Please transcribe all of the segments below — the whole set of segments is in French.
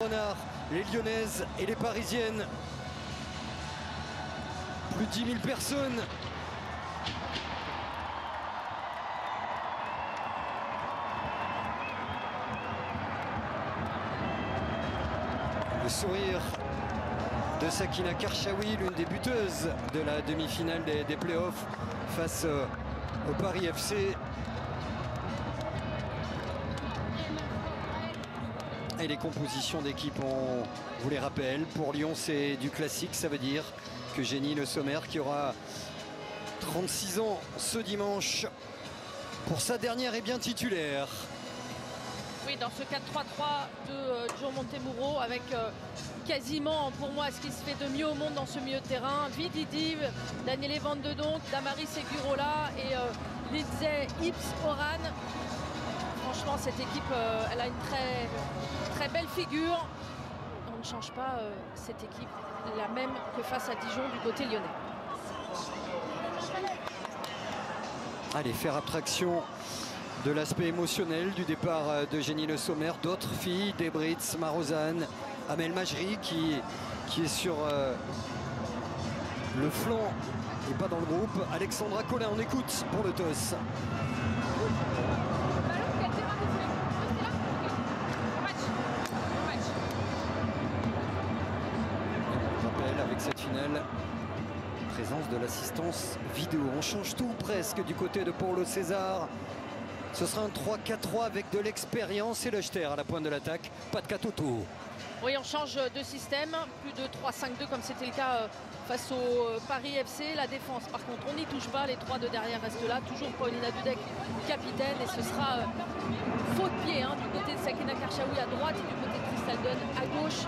Renard, les Lyonnaises et les Parisiennes. Plus de 10 000 personnes. Le sourire de Sakina Karchaoui, l'une des buteuses de la demi-finale des playoffs face au Paris FC. Et les compositions d'équipe, on vous les rappelle. Pour Lyon, c'est du classique. Ça veut dire que Jenny Le Sommer, qui aura 36 ans ce dimanche, pour sa dernière est bien titulaire. Oui, dans ce 4-3-3 de Joe Montemuro, avec quasiment, pour moi, ce qui se fait de mieux au monde dans ce milieu de terrain. Vididi, Daniele Van de Donk, Damaris Segurola et Lindsay Ips-Oran. Franchement, cette équipe, elle a une très belle figure. On ne change pas cette équipe, la même que face à Dijon du côté lyonnais. Allez, faire abstraction de l'aspect émotionnel du départ de Jenny Le Sommer. D'autres filles, Debritz, Marozane, Amel Majri qui est sur le flanc et pas dans le groupe. Alexandra Collin, on écoute pour le TOS. Avec cette finale, présence de l'assistance vidéo. On change tout presque du côté de Paulo César. Ce sera un 3-4-3 avec de l'expérience et le Lechter à la pointe de l'attaque. Pas de Katoto. Oui, on change de système, plus de 3-5-2 comme c'était le cas face au Paris FC. La défense, par contre, on n'y touche pas. Les trois de derrière restent là. Toujours Paulina Dudek, capitaine. Et ce sera faux de pied du côté de Sakina Karchaoui à droite et du côté de Crystal Dunn à gauche.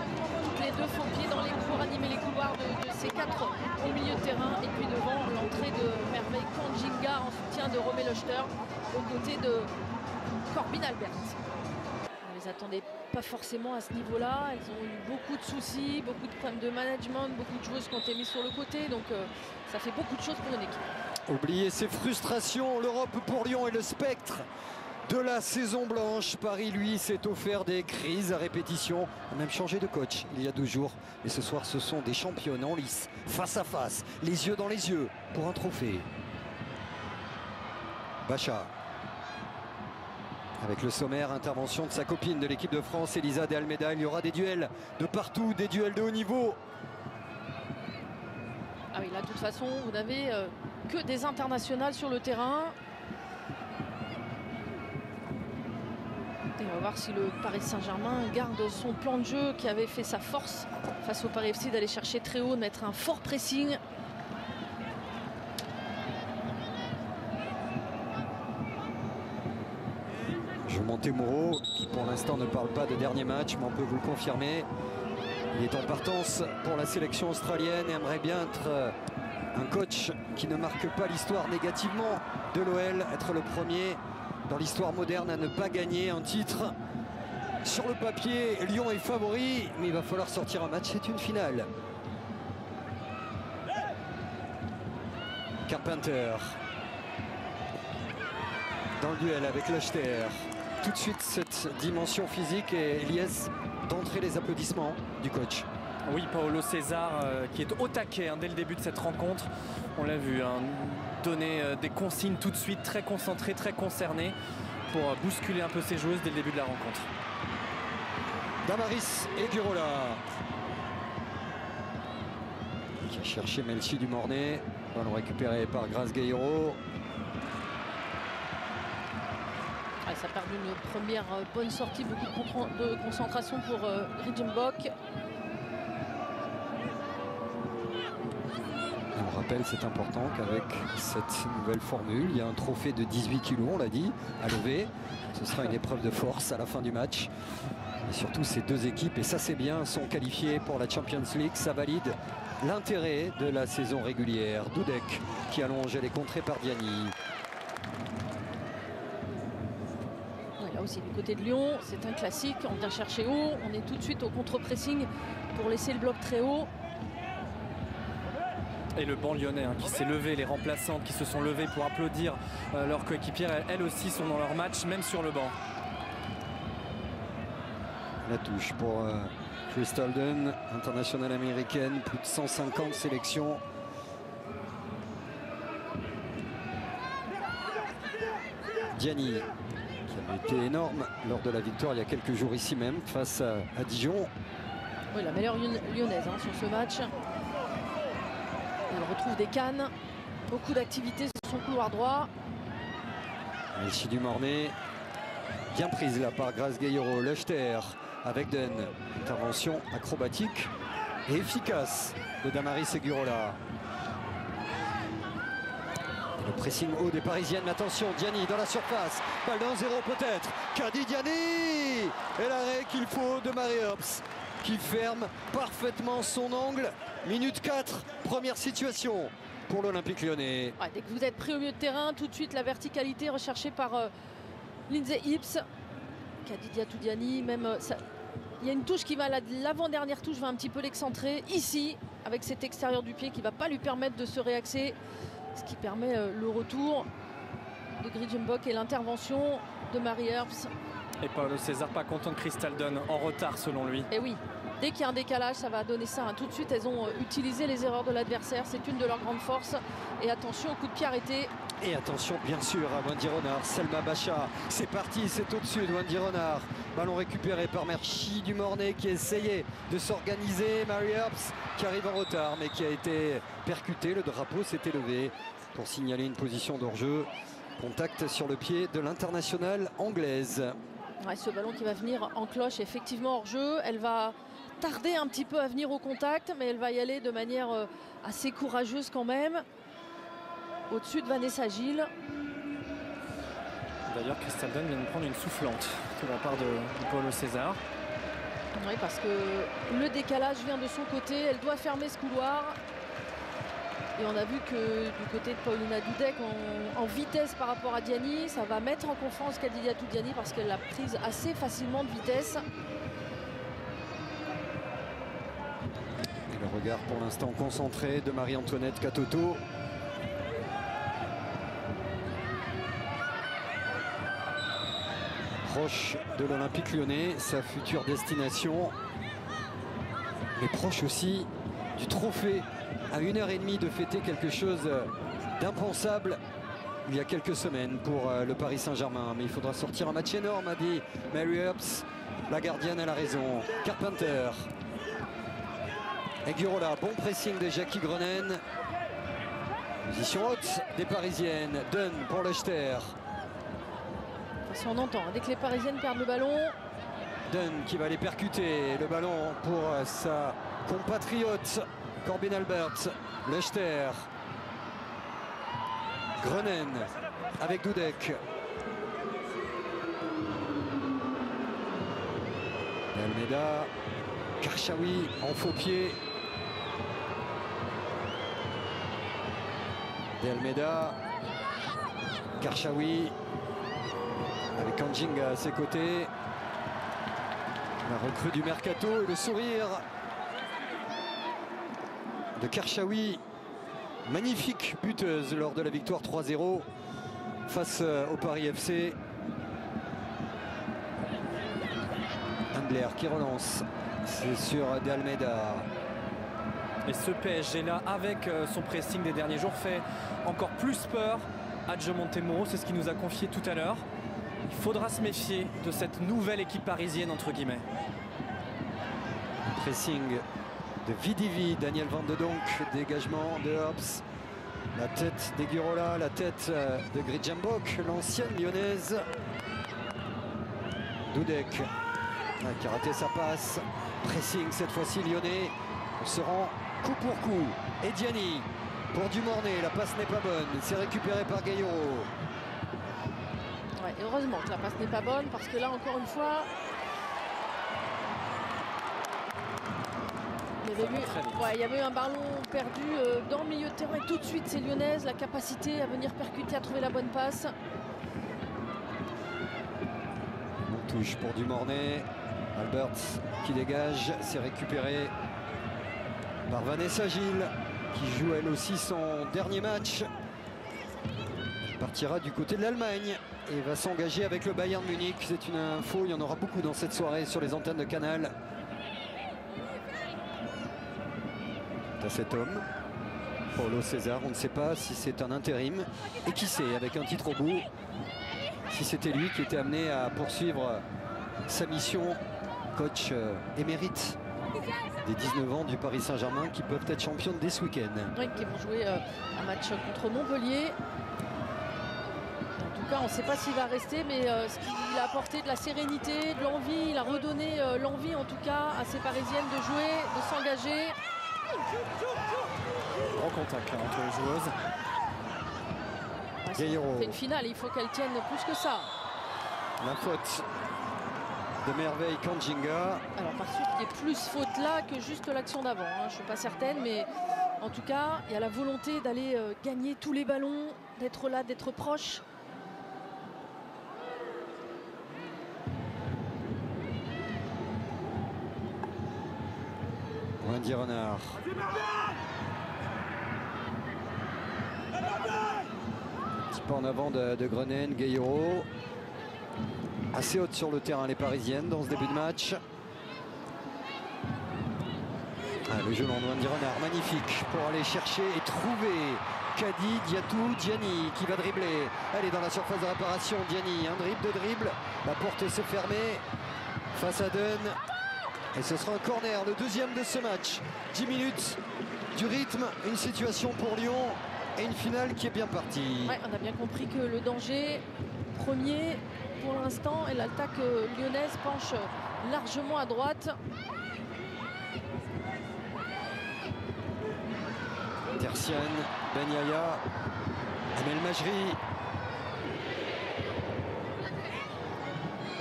Les deux faux pieds dans les pour animer les couloirs de ces quatre au milieu de terrain. Et puis devant, l'entrée de Merveille Kanjinga en soutien de Romé Lechter aux côtés de Corbin Albert. On ne les attendait pas forcément à ce niveau-là. Elles ont eu beaucoup de soucis, beaucoup de problèmes de management, beaucoup de joueuses qui ont été mises sur le côté. Donc ça fait beaucoup de choses pour une équipe. Oubliez ces frustrations. L'Europe pour Lyon et le spectre de la saison blanche. Paris, lui, s'est offert des crises à répétition. A même changé de coach il y a 12 jours. Et ce soir, ce sont des championnes en lice, face à face, les yeux dans les yeux, pour un trophée. Bacha. Avec le sommaire, intervention de sa copine de l'équipe de France, Elisa de Almeida. Il y aura des duels de partout, des duels de haut niveau. Ah oui, là, de toute façon, vous n'avez que des internationales sur le terrain. Et on va voir si le Paris Saint-Germain garde son plan de jeu qui avait fait sa force face au Paris FC, d'aller chercher très haut, de mettre un fort pressing. Joe Montemuro, qui pour l'instant ne parle pas de dernier match, mais on peut vous le confirmer. Il est en partance pour la sélection australienne et aimerait bien être un coach qui ne marque pas l'histoire négativement de l'OL, être le premier dans l'histoire moderne à ne pas gagner un titre. Sur le papier, Lyon est favori, mais il va falloir sortir un match, c'est une finale. Carpenter dans le duel avec Lechter. Tout de suite cette dimension physique et Eliès d'entrer les applaudissements du coach. Oui, Paulo César qui est au taquet dès le début de cette rencontre. On l'a vu, donner des consignes tout de suite, très concentré, très concerné pour bousculer un peu ses joueuses dès le début de la rencontre. Damaris Segurola qui a cherché Melchi du Mornay. Ballon récupéré par Grace Guerreiro. Ça a perdu une première bonne sortie, beaucoup de concentration pour Ridgenbock. On rappelle, c'est important qu'avec cette nouvelle formule, il y a un trophée de 18 kilos, on l'a dit, à lever. Ce sera une épreuve de force à la fin du match. Et surtout, ces deux équipes, et ça c'est bien, sont qualifiées pour la Champions League. Ça valide l'intérêt de la saison régulière. Dudek qui allonge, elle est contrée par Diani. Là aussi, du côté de Lyon, c'est un classique. On vient chercher haut, on est tout de suite au contre-pressing pour laisser le bloc très haut. Et le banc lyonnais qui s'est levé, les remplaçantes qui se sont levées pour applaudir leurs coéquipières, elles aussi sont dans leur match, même sur le banc. La touche pour Crystal Dunn, internationale américaine, plus de 150 sélections. Diani, qui avait été énorme lors de la victoire il y a quelques jours ici même face à Dijon. Oui, la meilleure lyonnaise sur ce match. Elle retrouve des cannes, beaucoup d'activité sur son couloir droit. Elchi Dumornay, bien prise là par Grace Gayero. Lechter avec Dunn. Intervention acrobatique et efficace de Damaris Segurola. Le pressing haut des Parisiennes. Attention, Diani dans la surface. Balle dans 0 peut-être. Kady Diani. Et l'arrêt qu'il faut de Marie Herbst, qui ferme parfaitement son angle. Minute 4, première situation pour l'Olympique lyonnais. Ouais, dès que vous êtes pris au milieu de terrain, tout de suite la verticalité recherchée par Lindsay Hips. Kady Diani, même ça, il y a une touche qui va, l'avant-dernière touche va un petit peu l'excentrer ici, avec cet extérieur du pied qui ne va pas lui permettre de se réaxer, ce qui permet le retour de Grijenbok et l'intervention de Marie Herbst. Et Paulo César pas content de Crystal Dunn, en retard selon lui. Et oui, dès qu'il y a un décalage, ça va donner ça. Tout de suite, elles ont utilisé les erreurs de l'adversaire. C'est une de leurs grandes forces. Et attention au coup de pied arrêté. Et attention, bien sûr, à Wendy Renard. Selma Bacha, c'est parti, c'est au-dessus de Wendy Renard. Ballon récupéré par Elchi Dumornay qui essayait de s'organiser. Marie Herbst qui arrive en retard, mais qui a été percuté. Le drapeau s'est élevé pour signaler une position d'hors-jeu. Contact sur le pied de l'internationale anglaise. Ouais, ce ballon qui va venir en cloche, effectivement hors jeu. Elle va tarder un petit peu à venir au contact, mais elle va y aller de manière assez courageuse quand même. Au-dessus de Vanessa Gilles. D'ailleurs, Crystal Dunn vient de prendre une soufflante de la part de Paulo César. Oui, parce que le décalage vient de son côté. Elle doit fermer ce couloir. Et on a vu que du côté de Paulina Dudek, en vitesse par rapport à Diani, ça va mettre en confiance Kady Diani parce qu'elle l'a prise assez facilement de vitesse. Et le regard pour l'instant concentré de Marie-Antoinette Katoto. Proche de l'Olympique lyonnais, sa future destination. Mais proche aussi du trophée. À 1h30 de fêter quelque chose d'impensable il y a quelques semaines pour le Paris Saint-Germain. Mais il faudra sortir un match énorme, a dit Marie Herbst. La gardienne a la raison. Carpenter. Segurola, bon pressing de Jackie Groenen. Position haute des Parisiennes. Dunn pour Lechter. On entend, dès que les Parisiennes perdent le ballon. Dunn qui va les percuter. Le ballon pour sa compatriote Corbin Albert. Lechter. Groenen avec Dudek. Almeida. Karchaoui en faux pied. De Almeida. Karchaoui avec Kanjinga à ses côtés. La recrue du Mercato et le sourire de Karchaoui. Magnifique buteuse lors de la victoire 3-0 face au Paris FC. Handler qui relance. C'est sur De Almeida. Et ce PSG-là, avec son pressing des derniers jours, fait encore plus peur à Joe Montemurro. C'est ce qu'il nous a confié tout à l'heure. Il faudra se méfier de cette nouvelle équipe parisienne, entre guillemets. Pressing de Vidivi, Daniel Van de Donk, dégagement de Herbst. La tête d'Eguirola, la tête de Grijenbok, l'ancienne lyonnaise. Dudek qui a raté sa passe. Pressing cette fois-ci lyonnais. On se rend coup pour coup. Et Diani pour Dumornay, la passe n'est pas bonne. C'est récupéré par Gayero. Ouais, heureusement que la passe n'est pas bonne parce que là encore une fois il y avait eu un ballon perdu dans le milieu de terrain et tout de suite c'est lyonnaise, la capacité à venir percuter, à trouver la bonne passe. On touche pour Dumornay. Albert qui dégage, c'est récupéré par Vanessa Gilles qui joue elle aussi son dernier match. Elle partira du côté de l'Allemagne et va s'engager avec le Bayern Munich. C'est une info, il y en aura beaucoup dans cette soirée sur les antennes de Canal. à cet homme, Paulo César. On ne sait pas si c'est un intérim et qui sait, avec un titre au bout, si c'était lui qui était amené à poursuivre sa mission, coach émérite des 19 ans du Paris Saint-Germain, qui peuvent être champions dès ce week-end. Oui, qui vont jouer un match contre Montpellier. En tout cas, on ne sait pas s'il va rester, mais ce qu'il a apporté de la sérénité, de l'envie, il a redonné l'envie en tout cas à ces Parisiennes de jouer, de s'engager. Grand contact là, entre les joueuses. Gaillero. C'est une finale, il faut qu'elle tienne plus que ça. La faute de Merveille Kanjinga. Alors par sûr qu'il y ait plus faute là que juste l'action d'avant, hein. Je ne suis pas certaine, mais en tout cas, il y a la volonté d'aller gagner tous les ballons, d'être là, d'être proche. Wendy Renard. Un petit peu en avant de Grenen, Gaillero. Assez haute sur le terrain, les Parisiennes, dans ce début de match. Le jeu long de Wendy Renard, magnifique, pour aller chercher et trouver Kadi, Diatou, Diani qui va dribbler. Elle est dans la surface de réparation, Diani, un dribble, la porte s'est fermée face à Dunn. Et ce sera un corner, le deuxième de ce match. 10 minutes du rythme, une situation pour Lyon et une finale qui est bien partie. Ouais, on a bien compris que le danger premier pour l'instant, et l'attaque lyonnaise penche largement à droite. Tertian, Ben Yaya, Amel Majri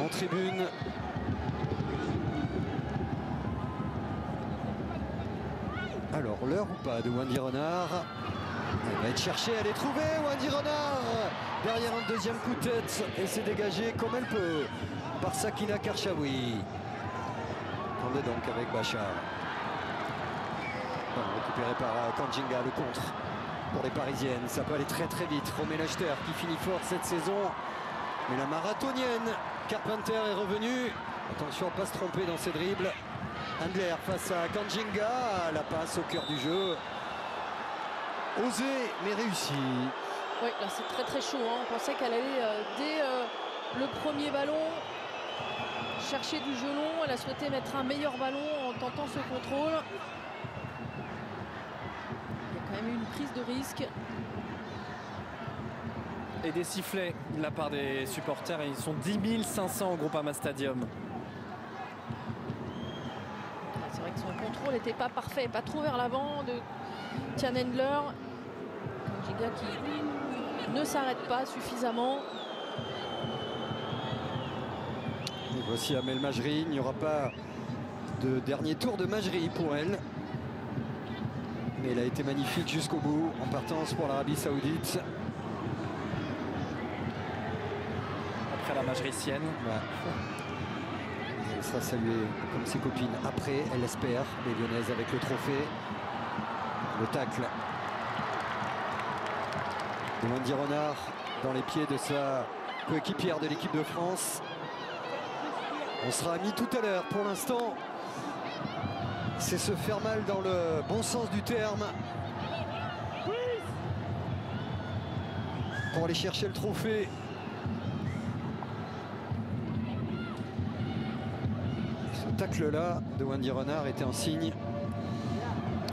en tribune. Alors l'heure ou pas de Wendy Renard. Elle va être cherchée, elle est trouvée, Wendy Renard derrière un deuxième coup de tête et s'est dégagée comme elle peut par Sakina Karchaoui. On est donc avec Bachar. Récupéré par Kanjinga, le contre pour les Parisiennes. Ça peut aller très très vite. Romé Lechter qui finit fort cette saison. Mais la marathonienne Carpenter est revenue. Attention à ne pas se tromper dans ses dribbles. Handler face à Kanjinga. La passe au cœur du jeu. Osé mais réussi. Oui, là c'est très très chaud, hein. On pensait qu'elle allait dès le premier ballon chercher du jeu long. Elle a souhaité mettre un meilleur ballon en tentant ce contrôle. Il y a quand même eu une prise de risque. Et des sifflets de la part des supporters. Et ils sont 10 500 au Groupama Stadium. C'est vrai que son contrôle n'était pas parfait, pas trop vers l'avant de Tian Handler. Kanjinga qui ne s'arrête pas suffisamment. Et voici Amel Majri. Il n'y aura pas de dernier tour de Majri pour elle. Mais elle a été magnifique jusqu'au bout en partance pour l'Arabie Saoudite. Après la majricienne. Ouais. Elle sera saluée comme ses copines après, elle espère, les Lyonnaises avec le trophée. Le tacle de Wendy Renard dans les pieds de sa coéquipière de l'équipe de France. On sera mis tout à l'heure. Pour l'instant, c'est se faire mal dans le bon sens du terme pour aller chercher le trophée. Ce tacle-là de Wendy Renard était un signe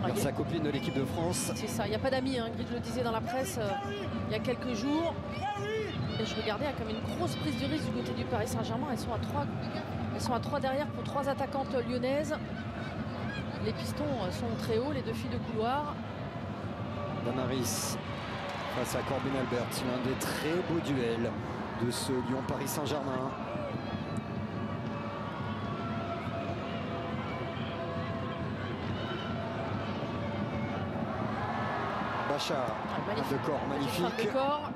vers sa copine de l'équipe de France. C'est ça, il n'y a pas d'amis, hein. Grid le disait dans la presse il y a quelques jours. Et je regardais, il y a comme une grosse prise de risque du côté du Paris Saint-Germain. Elles sont à 3 derrière pour 3 attaquantes lyonnaises. Les pistons sont très hauts, les deux filles de couloir. Damaris face à Corbin Albert, l'un des très beaux duels de ce Lyon-Paris Saint-Germain. Bachar, magnifique. de corps magnifique. Feinte de corps.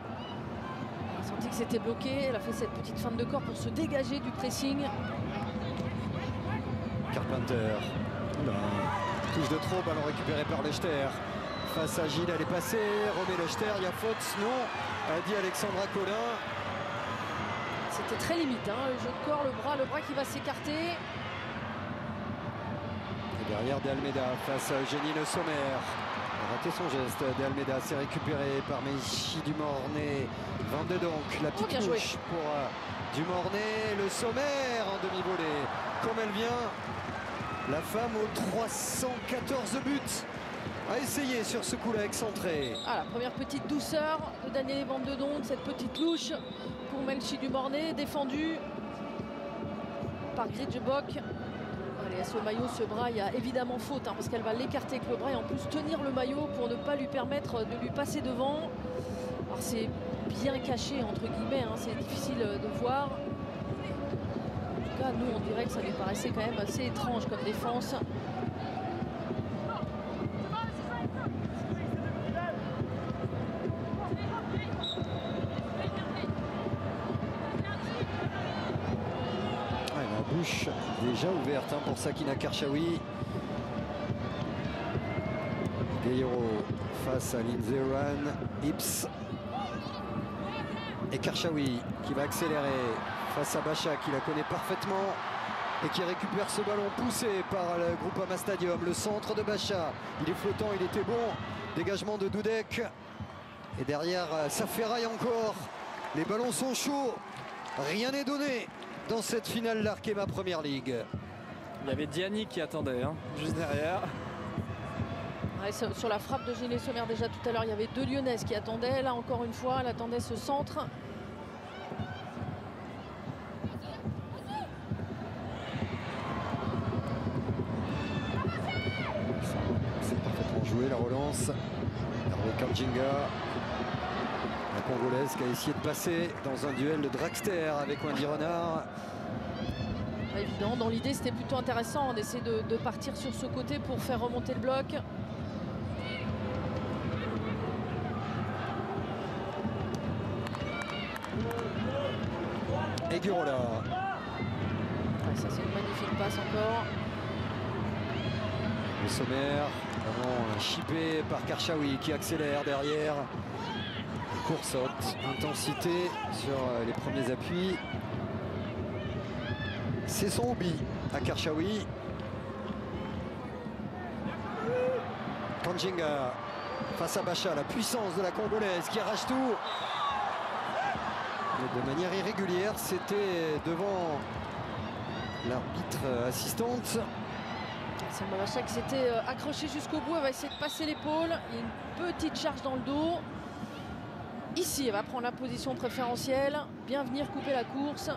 On a senti que c'était bloqué. Elle a fait cette petite feinte de corps pour se dégager du pressing. Carpenter. Touche de trop, ballon récupéré par Lechter. Face à Gilles, elle est passée. Romé Lechter, il y a faute, non, a dit Alexandra Collin. C'était très limite, hein, le jeu de corps, le bras qui va s'écarter. Et Derrière De Almeida face à Eugénie Le Sommer. Il a raté son geste. De Almeida s'est récupéré par Meïchi Dumornay. Van de Donk, la petite touche pour Dumornay. Le Sommer en demi-volée. Comme elle vient, la femme aux 314 buts a essayé sur ce coup-là excentré. Ah, la première petite douceur de Daniel Van de Donk, cette petite louche pour Meïchi Dumornay, défendue par Gridjebok. Allez, ce maillot, ce bras, il y a évidemment faute parce qu'elle va l'écarter avec le bras et en plus tenir le maillot pour ne pas lui permettre de lui passer devant. Alors c'est bien caché entre guillemets, c'est difficile de voir. En tout cas, nous on dirait que ça nous paraissait quand même assez étrange comme défense. Bouche déjà ouverte pour Sakina Karchaoui. Guerrero face à Lindsey Horan. Ips et Karchaoui qui va accélérer face à Bacha qui la connaît parfaitement et qui récupère ce ballon poussé par le Groupama Stadium. Le centre de Bacha, il est flottant, il était bon. Dégagement de Dudek et derrière ça ferraille encore. Les ballons sont chauds, rien n'est donné dans cette finale d'Arkema Première Ligue. Il y avait Diani qui attendait, juste derrière. Ouais, sur la frappe de Eugénie Le Sommer déjà tout à l'heure, il y avait deux Lyonnaises qui attendaient. Là encore une fois, elle attendait ce centre. C'est parfaitement joué la relance. Hervé Kamjinga. La Congolaise qui a essayé de passer dans un duel de dragster avec Wendy Renard. Évidemment, dans l'idée, c'était plutôt intéressant d'essayer de partir sur ce côté pour faire remonter le bloc. Et Guirola. Ouais, ça, c'est une magnifique passe encore. Le Sommer, vraiment chippé par Karchaoui qui accélère derrière. Course haute, intensité sur les premiers appuis. C'est son hobby à Karchaoui. Kamjinga face à Bacha, la puissance de la Congolaise qui arrache tout. Mais de manière irrégulière, c'était devant l'arbitre assistante. C'est Bacha qui s'était accroché jusqu'au bout. Elle va essayer de passer l'épaule. Il y a une petite charge dans le dos. Ici, elle va prendre la position préférentielle, bien venir couper la course.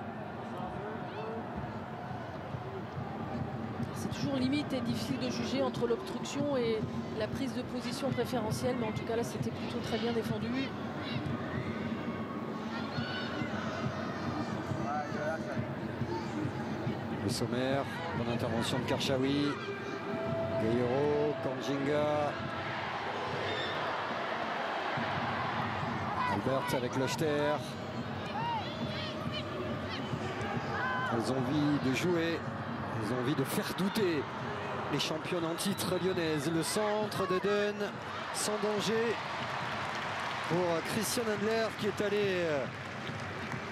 C'est toujours limite et difficile de juger entre l'obstruction et la prise de position préférentielle, mais en tout cas là, c'était plutôt très bien défendu. Le Sommer, bonne intervention de Karchaoui. Guerrero, Kamjinga. Albert avec Lochter. Elles ont envie de jouer, elles ont envie de faire douter les championnes en titre lyonnaises. Le centre de Dunn, sans danger pour Christiane Handler qui est allée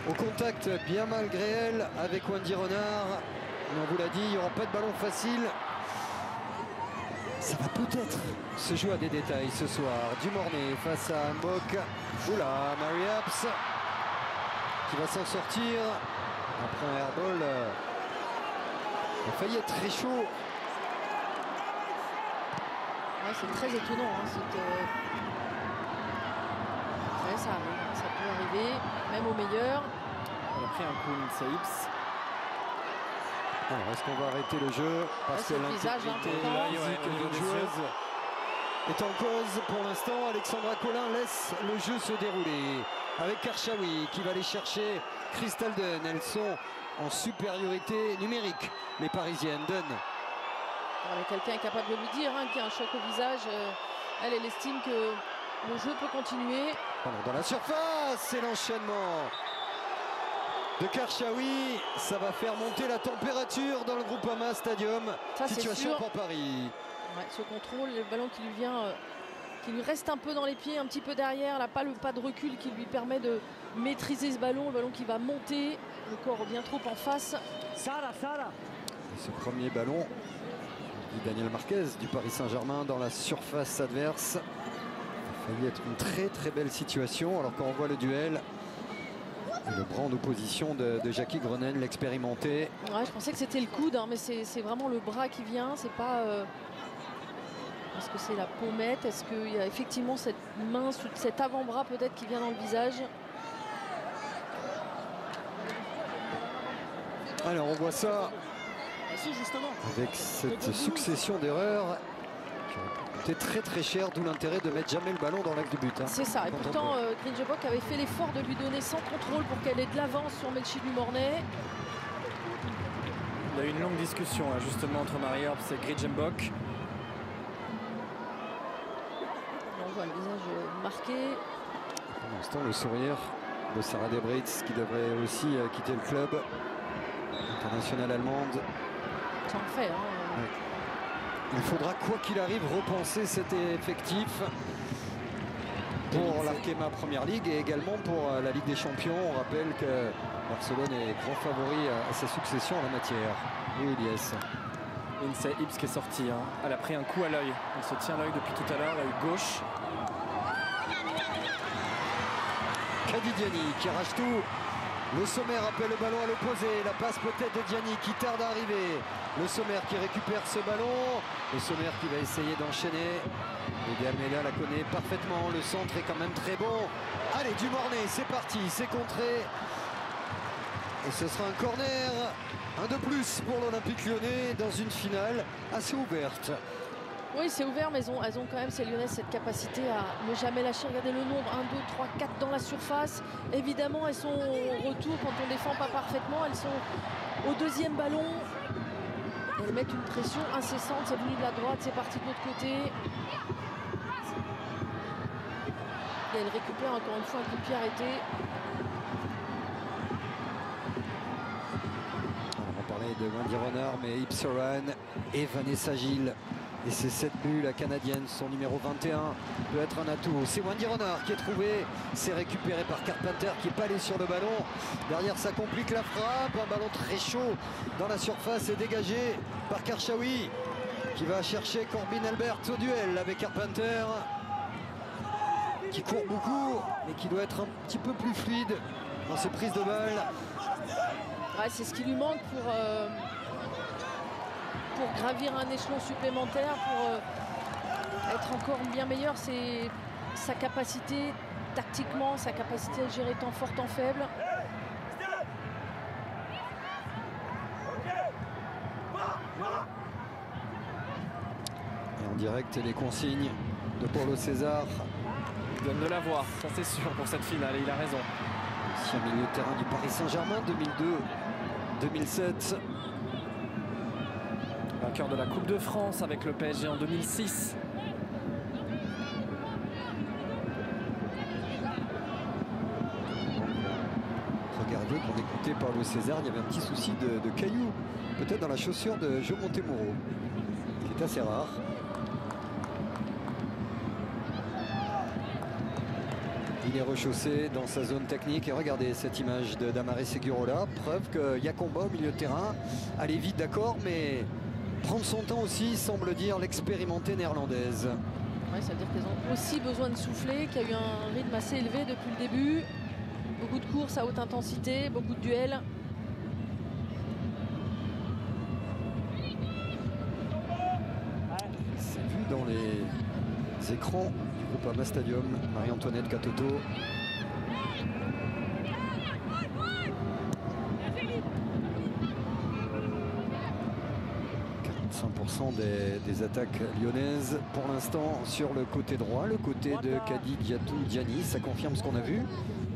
au contact bien malgré elle avec Wendy Renard. Mais on vous l'a dit, il n'y aura pas de ballon facile. Ça va peut-être se jouer à des détails ce soir. Dumornay face à Mbok. Oula, Mary Apps qui va s'en sortir. Après un airball, il a failli être très chaud. Ouais, c'est très étonnant. Ouais, ça arrive, ça peut arriver, même au meilleur. Elle a pris un coup, Saïps. Alors, est-ce qu'on va arrêter le jeu parce que l'intégrité physique de joueuse est en cause pour l'instant. Alexandra Collin laisse le jeu se dérouler avec Karchaoui qui va aller chercher Crystal Dunn. Elles sont en supériorité numérique, les Parisiennes. Dunn. Quelqu'un est capable de lui dire qu'il y a un choc au visage. Elle estime que le jeu peut continuer. Dans la surface, c'est l'enchaînement de Karchaoui. Ça va faire monter la température dans le Groupama Stadium. Ça, situation pour Paris. Ouais, ce contrôle, le ballon qui lui vient, qui lui reste un peu dans les pieds, un petit peu derrière. Là, pas de recul qui lui permet de maîtriser ce ballon. Le ballon qui va monter, le corps bien trop en face. Et ce premier ballon dit Daniel Marquez du Paris Saint-Germain dans la surface adverse. Ça a failli être une très belle situation. Alors quand on voit le duel, et le bras en opposition de Jackie Groenen, l'expérimenté. Ouais, je pensais que c'était le coude, hein, mais c'est vraiment le bras qui vient. C'est pas. Est-ce que c'est la pommette? Est-ce qu'il y a effectivement cette main, cet avant-bras peut-être qui vient dans le visage? Alors on voit ça avec cette succession d'erreurs qui ont coûté très cher, d'où l'intérêt de mettre jamais le ballon dans l'axe du but. Hein, c'est ça, et pourtant Grinjebok avait fait l'effort de lui donner sans contrôle pour qu'elle ait de l'avance sur Melchi Dumornay. Il y a eu une longue discussion hein, justement entre Marie Herbst et Grinjebok. On voit le visage marqué. Pour l'instant, le sourire de Sarah Debritz qui devrait aussi quitter le club. Internationale allemande. Ça en fait. Hein. Ouais. Il faudra, quoi qu'il arrive, repenser cet effectif pour l'Arkema Première Ligue et également pour la Ligue des Champions. On rappelle que Barcelone est grand favori à sa succession en la matière. Oui, Elias. Lindsay Hibbs qui est sortie. Hein. Elle a pris un coup à l'œil. Elle se tient l'œil depuis tout à l'heure, l'œil gauche. Kady Diani qui arrache tout. Le Sommer appelle le ballon à l'opposé. La passe peut-être de Diani qui tarde à arriver. Le Sommer qui récupère ce ballon. Le Sommer qui va essayer d'enchaîner. Et Almeida la connaît parfaitement. Le centre est quand même très bon. Allez, Dumornay, c'est parti. C'est contré. Et ce sera un corner. Un de plus pour l'Olympique Lyonnais dans une finale assez ouverte. Oui, c'est ouvert, mais elles ont quand même, ces Lyonnaises, cette capacité à ne jamais lâcher. Regardez le nombre, 1, 2, 3, 4 dans la surface. Évidemment, elles sont au retour quand on ne défend pas parfaitement. Elles sont au deuxième ballon. Elles mettent une pression incessante. C'est venu de la droite, c'est parti de l'autre côté. Et elles récupèrent encore une fois un coup de pied arrêté. On parlait de Wendy Renard, mais Ipsoran et Vanessa Gilles. Et c'est cette bulle, la canadienne, son numéro 21, peut être un atout. C'est Wendy Renard qui est trouvé. C'est récupéré par Carpenter qui n'est pas allé sur le ballon. Derrière, ça complique la frappe. Un ballon très chaud dans la surface est dégagé par Karchaoui qui va chercher Corbin Albert au duel avec Carpenter qui court beaucoup mais qui doit être un petit peu plus fluide dans ses prises de balle. Ouais, c'est ce qui lui manque pour gravir un échelon supplémentaire, pour être encore bien meilleur. C'est sa capacité tactiquement, sa capacité à gérer temps fort, temps faible. Et en direct, les consignes de Paulo César. Il donne de la voix, ça c'est sûr pour cette finale, et il a raison. Ancien milieu de terrain du Paris Saint-Germain, 2002-2007. Vainqueur de la Coupe de France avec le PSG en 2006. Regardez qu'on écoutait Paulo César, il y avait un petit souci de caillou, peut-être dans la chaussure de Joe Montemuro, qui est assez rare. Il est rechaussé dans sa zone technique et regardez cette image de Damare Segurola, preuve que Yakomba au milieu de terrain allait vite, d'accord, mais prendre son temps aussi, semble dire l'expérimentée néerlandaise. Ouais, ça veut dire qu'elles ont aussi besoin de souffler, qu'il y a eu un rythme assez élevé depuis le début. Beaucoup de courses à haute intensité, beaucoup de duels. C'est vu dans les écrans du Groupama Stadium, Marie-Antoinette Katoto. 45% des attaques lyonnaises pour l'instant sur le côté droit, le côté de Kady Diani. Ça confirme ce qu'on a vu,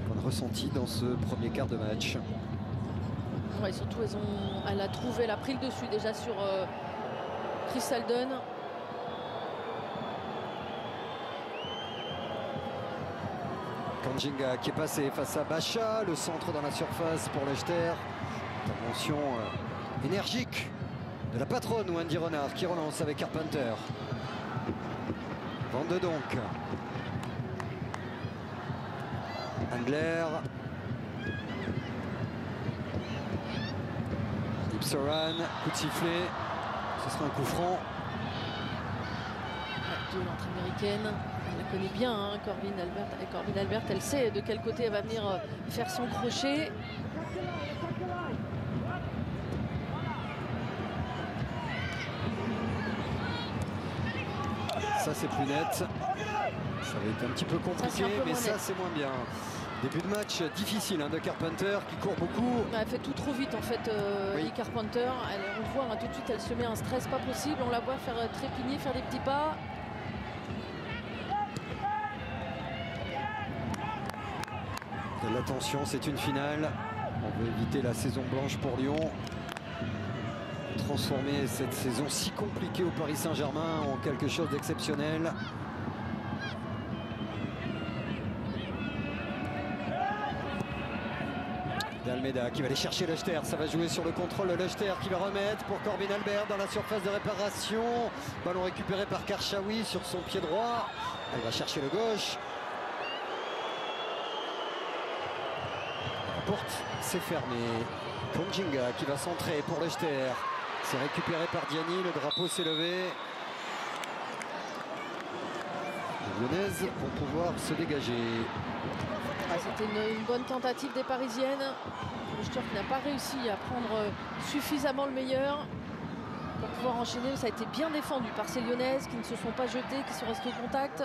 qu'on a ressenti dans ce premier quart de match. Ouais, surtout elle a pris le dessus déjà sur Chris Alden. Kanjinga qui est passé face à Bacha, le centre dans la surface pour Lechter. Intervention énergique de la patronne Wendy Renard qui relance avec Carpenter. Van de Donk. Angler. Ipsoran, coup de sifflet. Ce sera un coup franc. de l'entre-américaine. Elle la connaît bien, hein, Corbin Albert. Et Corbin Albert, elle sait de quel côté elle va venir faire son crochet. Ça c'est plus net. Ça va être un petit peu compliqué, mais ça c'est moins bien. Début de match difficile hein, de Carpenter qui court beaucoup. Elle fait tout trop vite en fait, Ellie Carpenter. On le voit hein, tout de suite, elle se met un stress pas possible. On la voit faire trépigner, faire des petits pas. L'attention, c'est une finale. On veut éviter la saison blanche pour Lyon. Transformer cette saison si compliquée au Paris Saint-Germain en quelque chose d'exceptionnel. Almeida qui va aller chercher Lechter, ça va jouer sur le contrôle de Lechter qui va remettre pour Corbin Albert dans la surface de réparation. Ballon récupéré par Karchaoui sur son pied droit. Elle va chercher le gauche. La porte s'est fermée. Konjinga qui va centrer pour Lechter. C'est récupéré par Diani, le drapeau s'est levé. Les Lyonnaises vont pouvoir se dégager. C'était une bonne tentative des Parisiennes. Lechter qui n'a pas réussi à prendre suffisamment le meilleur pour pouvoir enchaîner. Ça a été bien défendu par ces Lyonnaises qui ne se sont pas jetées, qui sont restées au contact.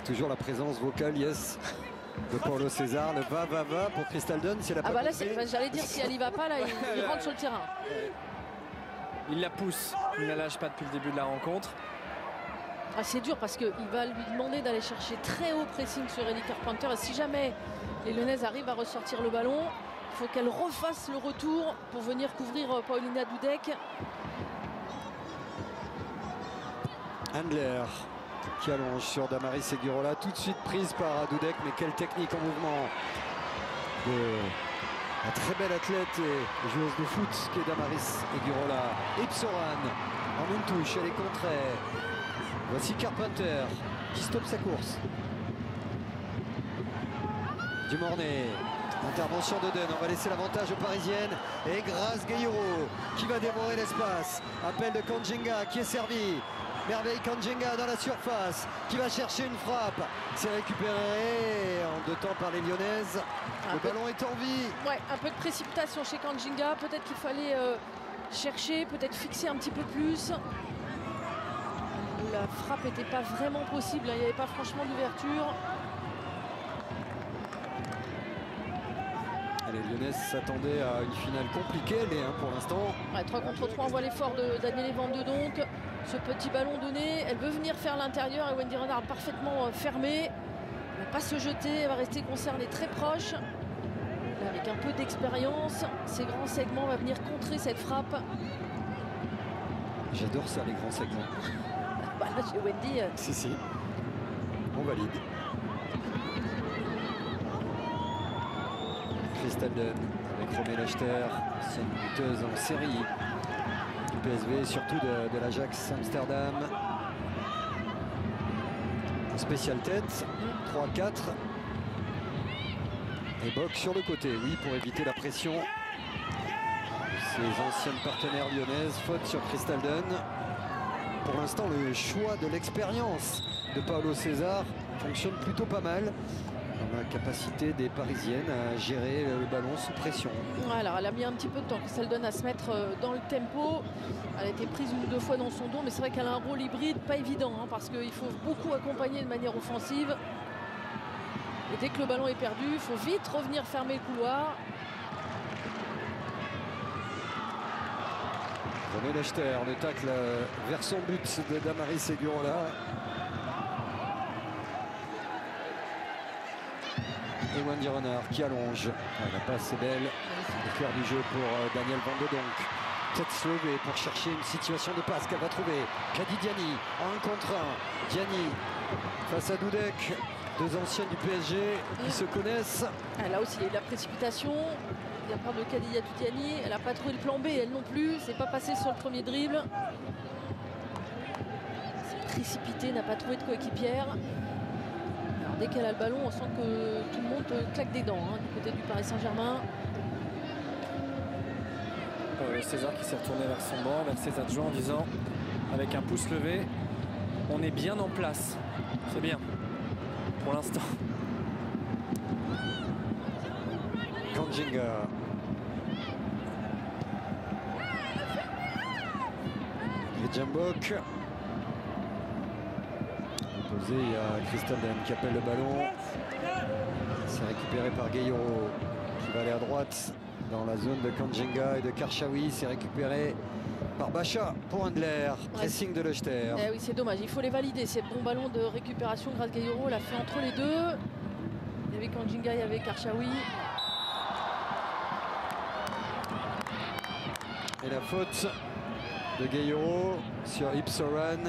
Toujours la présence vocale, yes, de Paulo César. Le va pour Crystal Dunn. Si elle a pas là, j'allais dire, si elle y va pas, là, il rentre sur le terrain. Il la pousse, il ne la lâche pas depuis le début de la rencontre. Ah, c'est dur parce qu'il va lui demander d'aller chercher très haut pressing sur Ellie Carpenter. Et si jamais les Lyonnaises arrivent à ressortir le ballon, il faut qu'elle refasse le retour pour venir couvrir Paulina Dudek. Handler qui allonge sur Damaris Seguirola, tout de suite prise par Dudek, mais quelle technique en mouvement de la très belle athlète et joueuse de foot qui est Damaris Seguirola. Ipsoran en une touche, elle est contrée. Voici Carpenter qui stoppe sa course. Dumornay, intervention de Dunn, on va laisser l'avantage aux Parisiennes. Et Grace Gueiro qui va dévorer l'espace. Appel de Konjinga qui est servi. Merveille Konjinga dans la surface, qui va chercher une frappe. C'est récupéré en 2 temps par les Lyonnaises. Le ballon est en vie. Ouais, un peu de précipitation chez Konjinga. Peut-être qu'il fallait chercher, peut-être fixer un petit peu plus. La frappe n'était pas vraiment possible. Il n'y avait pas franchement d'ouverture. Les Lyonnaises s'attendaient à une finale compliquée, mais pour l'instant. Ouais, 3 contre 3, on voit l'effort de Danielle Van de Donk. Ce petit ballon donné, elle veut venir faire l'intérieur et Wendy Renard parfaitement fermée. Elle ne va pas se jeter, elle va rester concernée très proche. Là, avec un peu d'expérience, ces grands segments vont venir contrer cette frappe. J'adore ça, les grands segments. Bah là, chez Wendy. Si. On valide. Crystal Dunn avec Romée Lechter, ancienne buteuse en série du PSV, surtout de l'Ajax Amsterdam. En spécial tête, 3-4. Et Bock sur le côté, oui, pour éviter la pression. Ses anciennes partenaires lyonnaises, faute sur Crystal Dunn. Pour l'instant, le choix de l'expérience de Paulo César fonctionne plutôt pas mal. La capacité des Parisiennes à gérer le ballon sous pression. Alors elle a mis un petit peu de temps, Crystal Dunn, à se mettre dans le tempo. Elle a été prise 1 ou 2 fois dans son dos, mais c'est vrai qu'elle a un rôle hybride pas évident, hein, parce qu'il faut beaucoup accompagner de manière offensive. Et dès que le ballon est perdu, il faut vite revenir fermer le couloir. Romée Lechter, le tacle vers son but de Damaris Seguirola. Et Wendy Renard qui allonge. La passe est belle. Le cœur du jeu pour Danielle Van de Donk. Tête se lever pour chercher une situation de passe qu'elle va trouver. Kadi Diani en 1 contre 1. Diani face à Dudek. Deux anciennes du PSG qui se connaissent. Là aussi, il y a eu de la précipitation. Il y a part de Khadija Toutiani. Elle n'a pas trouvé le plan B, elle non plus. C'est pas passé sur le premier dribble. C'est précipité, n'a pas trouvé de coéquipière. Alors, dès qu'elle a le ballon, on sent que tout le monde claque des dents hein, du côté du Paris Saint-Germain. César qui s'est retourné vers son banc, vers ses adjoints en disant, avec un pouce levé, on est bien en place. C'est bien, pour l'instant. Kanjinga. Et Jambok. Opposé, il y a Christelden qui appelle le ballon. C'est récupéré par Gueye-Yoro qui va aller à droite dans la zone de Kanjinga et de Karchaoui. C'est récupéré par Bacha pour Handler. Pressing de Lechter. Eh oui, c'est dommage, il faut les valider. Ces bons ballons de récupération grâce Gueye-Yoro l'a fait entre les deux. Il y avait Kanjinga, il y avait Karchaoui. Et la faute de Gueye-Yoro sur Ipsoran.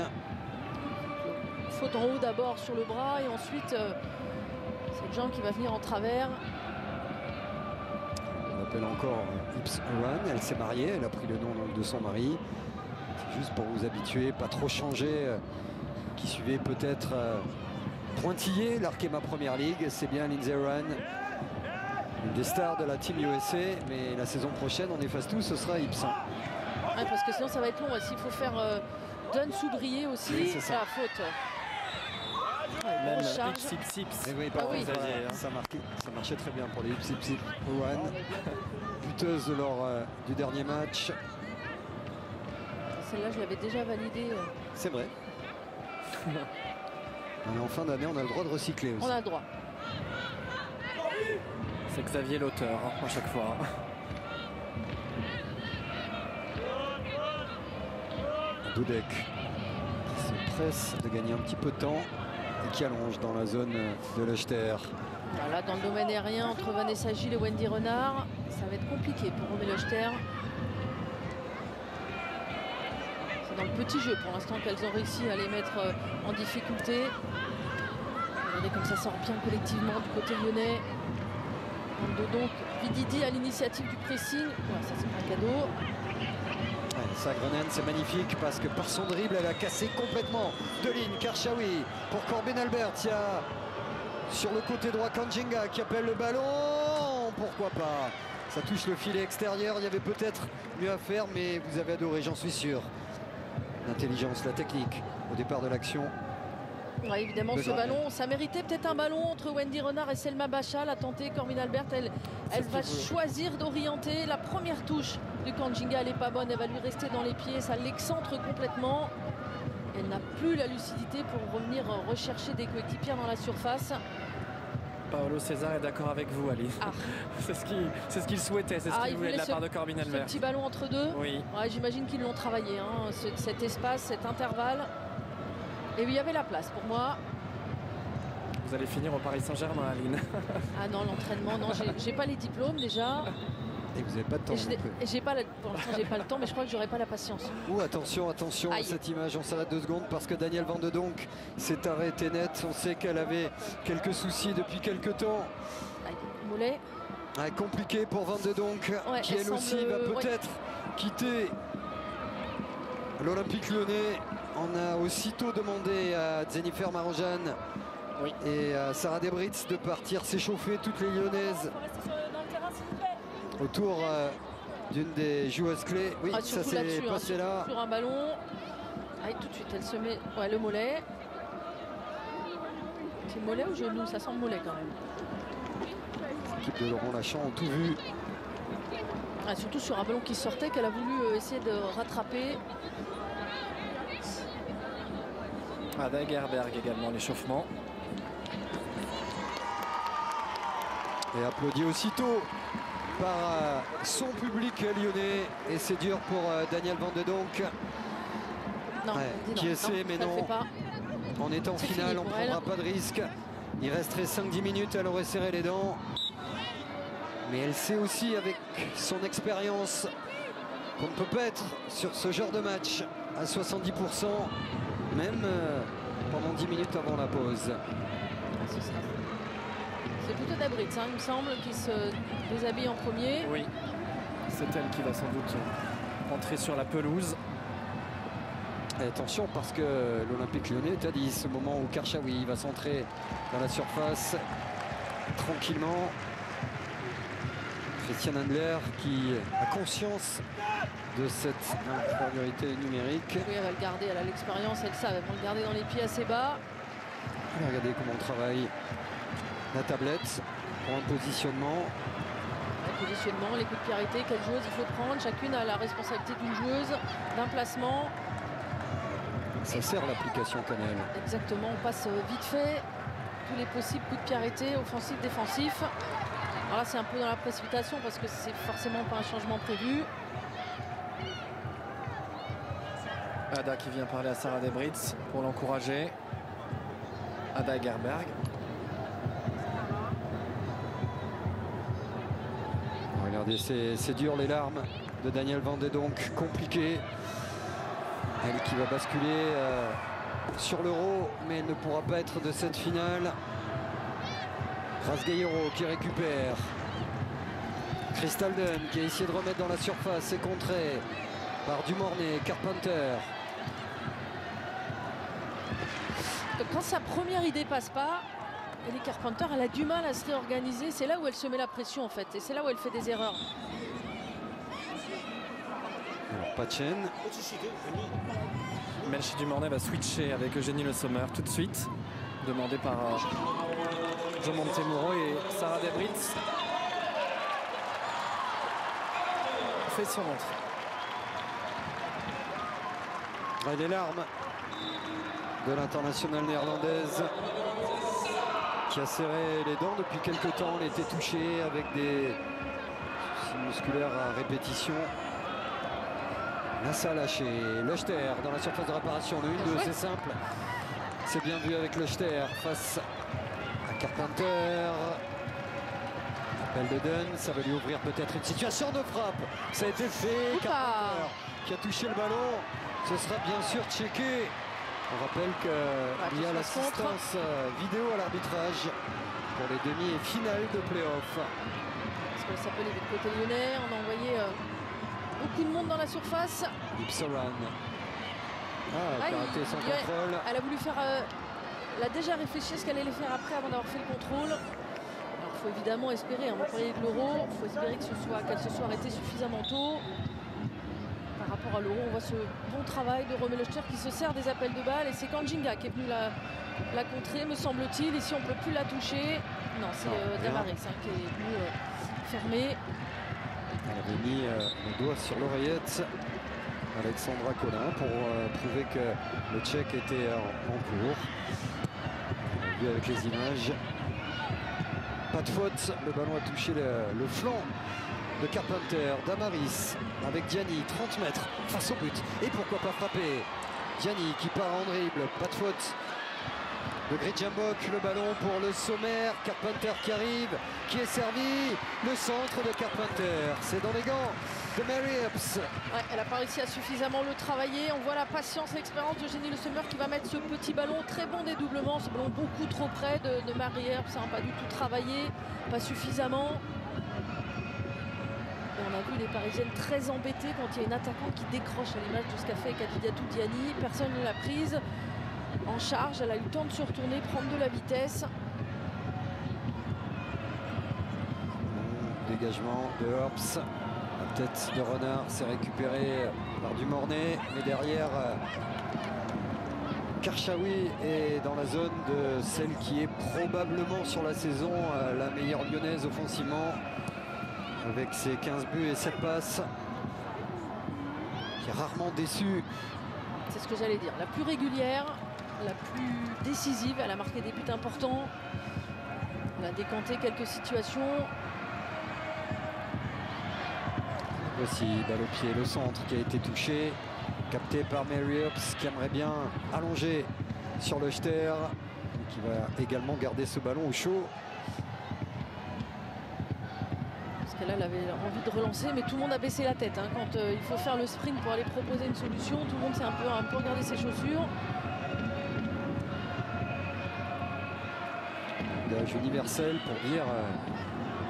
Faute en haut d'abord sur le bras et ensuite cette jambe qui va venir en travers. On appelle encore Ipsoran. Elle s'est mariée, elle a pris le nom donc, de son mari. C'est juste pour vous habituer, pas trop changer. Qui suivait peut-être Pointillé, l'Arkema Première Ligue. C'est bien Lindsey Horan, une des stars de la Team USA. Mais la saison prochaine, on efface tout, ce sera Ipsan. Ouais, parce que sinon ça va être long. S'il faut faire Dunn Soubrier aussi, oui, c'est ça. La faute. Même Ipsips. Oui, oui. Ça marchait très bien pour les Ipsips. Horan, buteuse de du dernier match. Celle-là, je l'avais déjà validée. C'est vrai. On est en fin d'année, on a le droit de recycler aussi. On a le droit. C'est Xavier l'auteur hein, à chaque fois. Dudek qui se presse de gagner un petit peu de temps et qui allonge dans la zone de Lechter. Voilà, dans le domaine aérien, entre Vanessa Gilles et Wendy Renard, ça va être compliqué pour Romé Lechter. C'est dans le petit jeu pour l'instant qu'elles ont réussi à les mettre en difficulté. Regardez comme ça sort bien collectivement du côté lyonnais. Donc Vididi à l'initiative du pressing. Ouais, ça c'est pas un cadeau. Ça, Grenen, c'est magnifique parce que par son dribble, elle a cassé complètement de ligne. Karchaoui pour Corbin Albert. Il y a sur le côté droit Kanjinga qui appelle le ballon. Pourquoi pas? Ça touche le filet extérieur. Il y avait peut-être mieux à faire, mais vous avez adoré, j'en suis sûr. L'intelligence, la technique au départ de l'action. Ouais, évidemment, ce ballon, ça méritait peut-être un ballon entre Wendy Renard et Selma Bacha. La tentée, Corbin Albert, elle va choisir d'orienter. La première touche de Kanjinga, elle n'est pas bonne, elle va lui rester dans les pieds, ça l'excentre complètement. Elle n'a plus la lucidité pour revenir rechercher des coéquipiers dans la surface. Paolo César est d'accord avec vous, Ali. Ah. C'est ce qu'il souhaitait, c'est ce qu'il voulait de la part de Corbin Albert. Ce petit ballon entre deux, oui. Ouais, j'imagine qu'ils l'ont travaillé, hein, cet espace, cet intervalle. Et il y avait la place pour moi. Vous allez finir au Paris Saint-Germain, Aline. Ah non, l'entraînement, non, j'ai pas les diplômes déjà. Et vous n'avez pas de temps. Pour l'instant, j'ai pas le temps, mais je crois que j'aurai pas la patience. Attention à cette image, on s'arrête 2 secondes parce que Danielle Van de Donk s'est arrêtée net. On sait qu'elle avait quelques soucis depuis quelques temps. Mollet. Compliqué pour Van de Donk, qui elle aussi va peut-être quitter l'Olympique Lyonnais. On a aussitôt demandé à Jennifer Marojan et à Sarah Debritz de partir s'échauffer, toutes les Lyonnaises, autour d'une des joueuses clés. Oui, ça s'est passé là. Sur un ballon. Tout de suite, elle se met le mollet. C'est mollet ou genou? Ça sent mollet quand même. L'équipe de Laurent Lachant ont tout vu. Surtout sur un ballon qui sortait, qu'elle a voulu essayer de rattraper. Ada Gerberg également, l'échauffement. Et applaudi aussitôt par son public lyonnais. Et c'est dur pour Danielle Van de Donk. Non, qui essaie, mais non. En étant finale, on ne prendra pas de risque. Il resterait 5-10 minutes, elle aurait serré les dents. Mais elle sait aussi, avec son expérience, qu'on ne peut pas être sur ce genre de match à 70%. Même pendant 10 minutes avant la pause. C'est plutôt Dabritz, hein, il me semble, qui se déshabille en premier. Oui, c'est elle qui va sans doute entrer sur la pelouse. Et attention parce que l'Olympique Lyonnais, tu as dit, ce moment où Karchaoui va s'entrer dans la surface tranquillement. Christian Handler qui a conscience de cette infériorité numérique. Oui, elle va le garder, elle a l'expérience, elle savent, elles vont le garder dans les pieds assez bas. Regardez comment on travaille la tablette pour un positionnement. Le positionnement, les coups de pied arrêtés, quelle joueuse il faut prendre. Chacune a la responsabilité d'une joueuse, d'un placement. Ça sert l'application Canel. Exactement, on passe vite fait tous les possibles coups de pied arrêtés, offensifs, défensifs. Alors là, c'est un peu dans la précipitation parce que c'est forcément pas un changement prévu. Ada qui vient parler à Sarah Dabritz pour l'encourager. Ada Egerberg. Regardez, c'est dur les larmes de Danielle Van de Donk, compliqué. Elle qui va basculer sur l'Euro, mais elle ne pourra pas être de cette finale. Rasgueiro qui récupère. Crystal Dunn qui a essayé de remettre dans la surface, c'est contré par Dumornay, Carpenter. Quand sa première idée passe pas, Ellie Carpenter, elle a du mal à se réorganiser. C'est là où elle se met la pression en fait, et c'est là où elle fait des erreurs. Alors Patchen. Melchi Dumornay va switcher avec Eugénie Le Sommer tout de suite, demandé par Jean Montemuro, et Sarah Dabritz fait son entrée. Les larmes de l'internationale néerlandaise qui a serré les dents depuis quelques temps. Elle était touchée avec des soucis musculaires à répétition. Là, ça a lâché. Lechter dans la surface de réparation. Le 1-2, c'est simple. C'est bien vu avec Lechter face à Carpenter. Appel de Dunn, ça va lui ouvrir peut-être une situation de frappe. Ça a été fait. Carpenter qui a touché le ballon. Ce sera bien sûr checké. On rappelle qu'il y a l'assistance vidéo à l'arbitrage pour les demi et finales de play-off. Parce que ça peut aller du côté lyonnais. On a envoyé beaucoup de monde dans la surface. Ipsoran. Karaté sans contrôle. Elle a voulu faire. Elle a déjà réfléchi à ce qu'elle allait faire après avant d'avoir fait le contrôle. Alors il faut évidemment espérer. On va parler de l'Euro. Il faut espérer qu'elle se soit arrêtée suffisamment tôt. Par rapport à l'Euro, on voit ce bon travail de Romy Lechter qui se sert des appels de balles. Et c'est Kanjinga qui est venu la contrer, me semble-t-il. Ici, on ne peut plus la toucher. Non, c'est Damaris qui est venu fermer. Elle avait mis le doigt sur l'oreillette, Alexandra Collin, pour prouver que le check était en cours. On a vu avec les images. Pas de faute, le ballon a touché le flanc de Carpenter. Damaris avec Diani, 30 mètres face au but. Et pourquoi pas frapper. Diani qui part en dribble, pas de faute de Gridjambok, le ballon pour le Sommer. Carpenter qui arrive, qui est servi. Le centre de Carpenter, c'est dans les gants de Mary Earps. Ouais, elle n'a pas réussi à suffisamment le travailler. On voit la patience, l'expérience de Eugénie Le Sommer qui va mettre ce petit ballon, très bon dédoublement, ce ballon beaucoup trop près de Mary Earps, hein, pas du tout travaillé, pas suffisamment. Et on a vu les Parisiennes très embêtées quand il y a une attaquante qui décroche, à l'image de ce qu'a fait Kadidiatou Diani. Personne ne l'a prise en charge, elle a eu le temps de se retourner, prendre de la vitesse. Dégagement de Herbs, la tête de Renard s'est récupérée par Dumornay, mais derrière Karchaoui est dans la zone de celle qui est probablement sur la saison la meilleure lyonnaise offensivement, avec ses 15 buts et 7 passes, qui est rarement déçue. C'est ce que j'allais dire, la plus régulière, la plus décisive. Elle a marqué des buts importants, elle a décanté quelques situations. Aussi balle au pied, le centre qui a été touché, capté par Mary Earps qui aimerait bien allonger sur Lechter, qui va également garder ce ballon au chaud. Parce qu'elle avait envie de relancer, mais tout le monde a baissé la tête. Hein. Quand il faut faire le sprint pour aller proposer une solution, tout le monde s'est un peu regardé ses chaussures. langage universel pour dire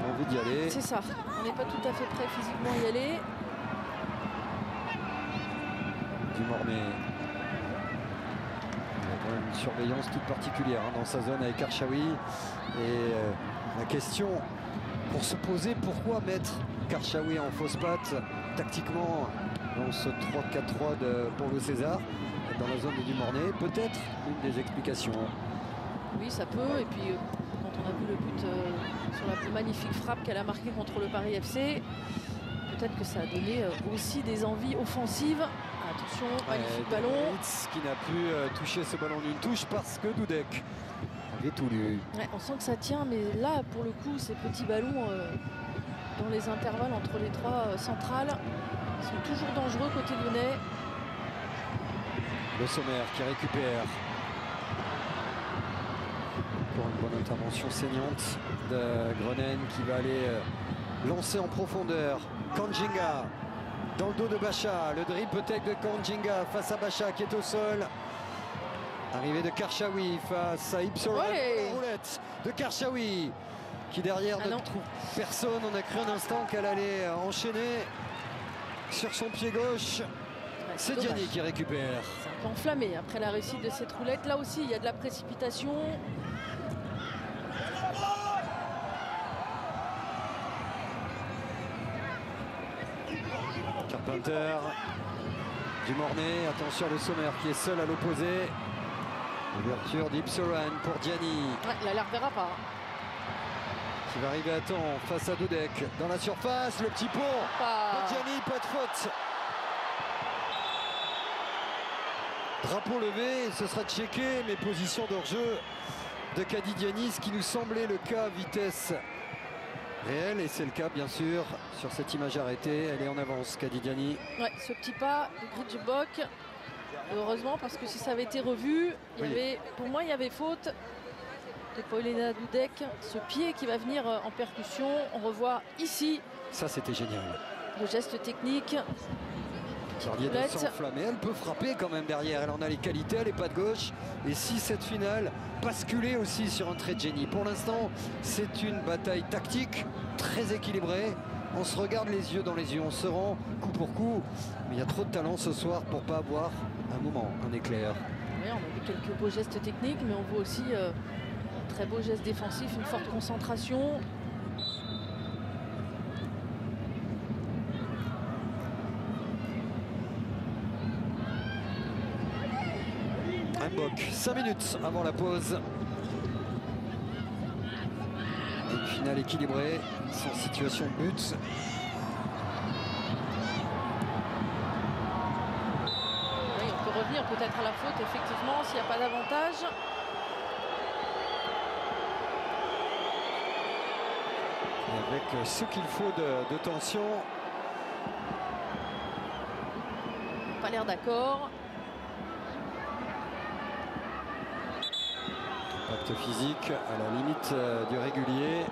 envie d'y aller. C'est ça, on n'est pas tout à fait prêt physiquement à y aller. Dumornay. Il y a une surveillance toute particulière dans sa zone avec Karchaoui. Et la question pour se poser, pourquoi mettre Karchaoui en fausse patte tactiquement dans ce 3-4-3 de Paulo César dans la zone de Dumornay? Peut-être une des explications. Oui, ça peut. Et puis quand on a vu le but sur la magnifique frappe qu'elle a marquée contre le Paris FC, peut-être que ça a donné aussi des envies offensives. Attention, magnifique ballon. Qui n'a pu toucher ce ballon d'une touche parce que Dudek avait tout lu. Ouais, on sent que ça tient, mais là, pour le coup, ces petits ballons dans les intervalles entre les trois centrales sont toujours dangereux côté lyonnais. Le Sommer qui récupère. Encore une bonne intervention saignante de Grenen qui va aller lancer en profondeur. Kanjinga dans le dos de Bacha. Le dribble peut-être de Kanjinga face à Bacha qui est au sol. Arrivée de Karchaoui face à Ipsoran. Ouais. Roulette de Karchaoui qui derrière ne trouve personne. On a cru un instant qu'elle allait enchaîner sur son pied gauche. C'est Diani qui récupère. C'est un peu enflammé après la réussite de cette roulette. Là aussi, il y a de la précipitation. Carpenter, Dumornay, attention le Sommer qui est seul à l'opposé. Ouverture d'Ipsoran pour Diani. Ouais, il a l'air verra pas. Qui va arriver à temps face à Dudek. Dans la surface, le petit pont de Diani, pas de faute. Drapeau levé, ce sera checké, mais position de hors-jeu de Kady Diani, ce qui nous semblait le cas vitesse réelle, et c'est le cas bien sûr sur cette image arrêtée. Elle est en avance, Kady Diani. Ouais, ce petit pas de Gridjebok, heureusement, parce que si ça avait été revu, pour moi il y avait faute de Paulina Dudek. Ce pied qui va venir en percussion, on revoit ici. Ça c'était génial. Le geste technique. Charlier de s'enflammer, elle peut frapper quand même derrière, elle en a les qualités, elle est pas de gauche. Et si cette finale basculait aussi sur un trait de génie. Pour l'instant, c'est une bataille tactique très équilibrée. On se regarde les yeux dans les yeux, on se rend coup pour coup. Mais il y a trop de talent ce soir pour pas avoir un moment, un éclair. Oui, on a vu quelques beaux gestes techniques, mais on voit aussi un très beau geste défensif, une forte concentration. Mbok, 5 minutes avant la pause. Une finale équilibrée, sans situation de but. Oui, on peut revenir peut-être à la faute, effectivement, s'il n'y a pas d'avantage. Et avec ce qu'il faut de tension. Pas l'air d'accord. Acte physique à la limite du régulier.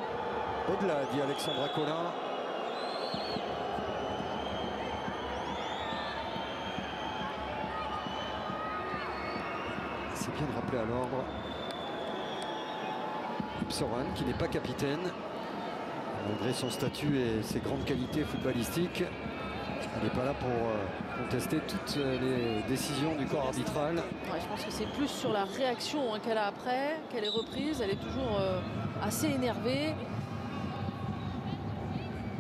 Au-delà, dit Alexandra Collin. C'est bien de rappeler à l'ordre Ipsoran, qui n'est pas capitaine. Malgré son statut et ses grandes qualités footballistiques, elle n'est pas là pour contester toutes les décisions du corps arbitral. Ouais, je pense que c'est plus sur la réaction qu'elle a après, qu'elle est reprise. Elle est toujours assez énervée.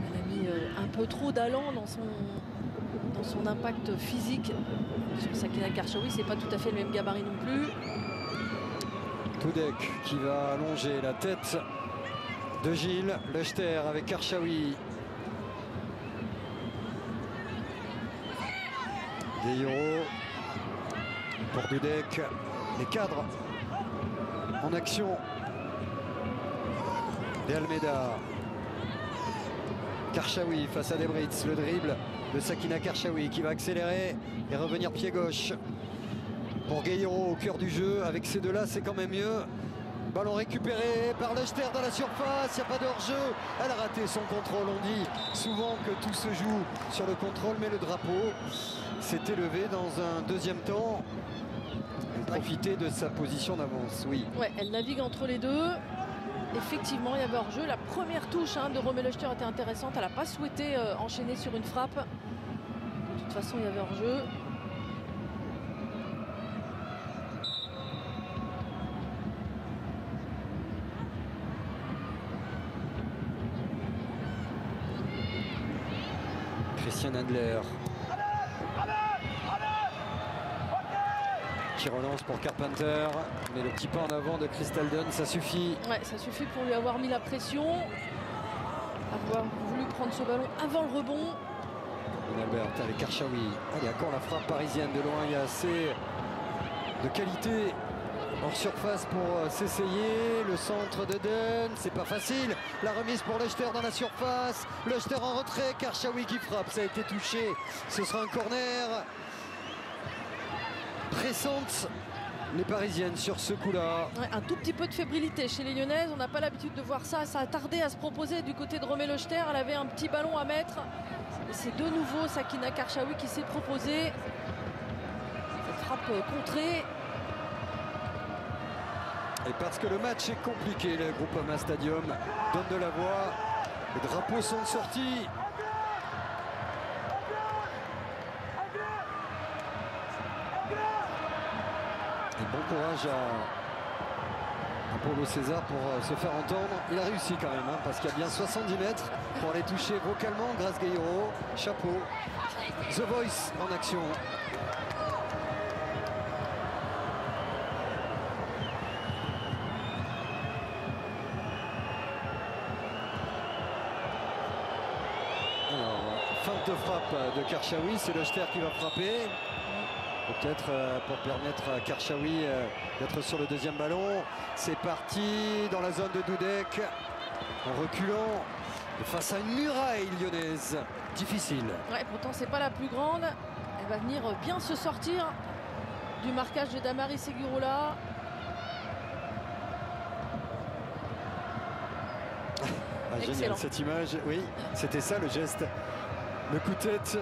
Elle a mis un peu trop d'allant dans son impact physique. Sur Sakina Karchaoui, c'est pas tout à fait le même gabarit non plus. Dudek qui va allonger la tête de Gilles. Lechter avec Karchaoui. Gueyoro pour Dudek, les cadres en action. De Almeida, Karchaoui face à Debritz, le dribble de Sakina Karchaoui qui va accélérer et revenir pied gauche pour Gueyoro au cœur du jeu. Avec ces deux-là, c'est quand même mieux. Ballon récupéré par Lechter dans la surface, il n'y a pas de hors-jeu. Elle a raté son contrôle, on dit souvent que tout se joue sur le contrôle, mais le drapeau s'est élevé dans un deuxième temps. Elle profitait de sa position d'avance, oui. Ouais, elle navigue entre les deux. Effectivement, il y avait hors-jeu. La première touche de Romé Lechter était intéressante. Elle n'a pas souhaité enchaîner sur une frappe. De toute façon, il y avait hors-jeu. Christian Handler qui relance pour Carpenter, mais le petit pas en avant de Crystal Dunn, ça suffit. Ouais, ça suffit pour lui avoir mis la pression, avoir voulu prendre ce ballon avant le rebond. Albert avec Karchaoui. Allez, encore la frappe parisienne de loin. Il y a assez de qualité hors surface pour s'essayer. Le centre de Dunn, c'est pas facile. La remise pour Lechter dans la surface. Lechter en retrait, Karchaoui qui frappe. Ça a été touché. Ce sera un corner. Pressante les Parisiennes sur ce coup-là. Ouais, un tout petit peu de fébrilité chez les Lyonnaises. On n'a pas l'habitude de voir ça. Ça a tardé à se proposer du côté de Romé Lechter. Elle avait un petit ballon à mettre. Et c'est de nouveau Sakina Karchaoui qui s'est proposée. Cette frappe contrée. Et parce que le match est compliqué, le Groupama Stadium donne de la voix. Les drapeaux sont sortis. Et bon courage à Paulo César pour se faire entendre. Il a réussi quand même, parce qu'il y a bien 70 mètres pour aller toucher vocalement Grace Gayoro. Chapeau. The Voice en action. Alors, feinte de frappe de Karchaoui, c'est Lechter qui va frapper. Peut-être pour permettre à Karchaoui d'être sur le deuxième ballon. C'est parti dans la zone de Dudek en reculant face à une muraille lyonnaise. Difficile. Ouais, pourtant c'est pas la plus grande. Elle va venir bien se sortir du marquage de Damari Segurola. Génial cette image. Oui, c'était ça le geste. Le coup de tête.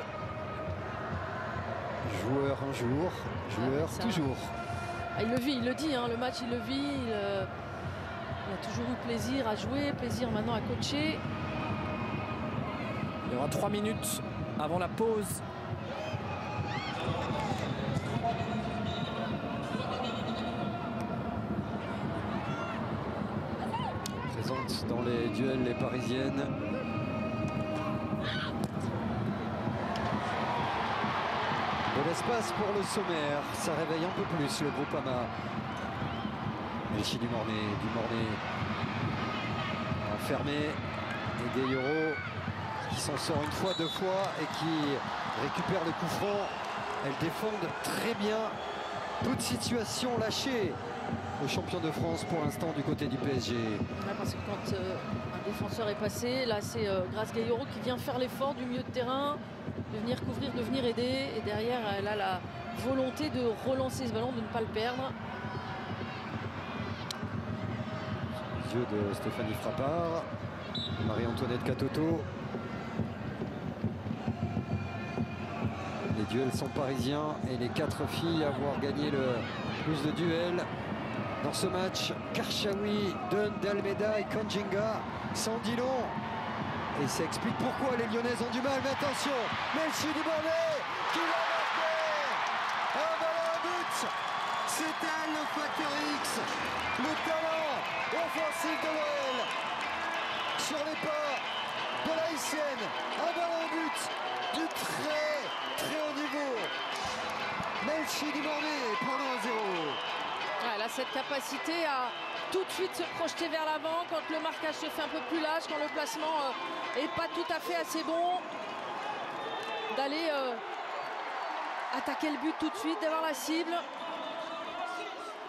Joueur un jour, joueur toujours. Ah, il le vit, il le dit, le match il le vit. Il a toujours eu plaisir à jouer, plaisir maintenant à coacher. Il y aura 3 minutes avant la pause. Présente dans les duels les Parisiennes. De l'espace pour le sommaire, ça réveille un peu plus le Groupama. Melchi Dumornay enfermé, et Gayoro qui s'en sort une fois, deux fois et qui récupère le coup franc. Elles défendent très bien. Peu de situations lâchées aux champions de France pour l'instant du côté du PSG. Ouais, parce que quand un défenseur est passé, là c'est Grace Gayoro qui vient faire l'effort du milieu de terrain, de venir couvrir, de venir aider, et derrière elle a la volonté de relancer ce ballon, de ne pas le perdre. Les yeux de Stéphanie Frappard, Marie-Antoinette Catoto. Les duels sont parisiens et les 4 filles à avoir gagné le plus de duels dans ce match. Karchaoui, Dunn, D'Almeida et Kanjinga sans dit long. Et ça explique pourquoi les Lyonnaises ont du mal. Mais attention, Melchi Dumornay qui va marquer un ballon à but. C'est elle le facteur X, le talent offensif de l'OL sur les pas de la Haïtienne. Un ballon au but du très haut niveau. Melchi Dumornay pour le 1-0. Elle a cette capacité à tout de suite se projeter vers l'avant quand le marquage se fait un peu plus large, quand le placement est pas tout à fait assez bon, d'aller attaquer le but tout de suite, d'avoir la cible.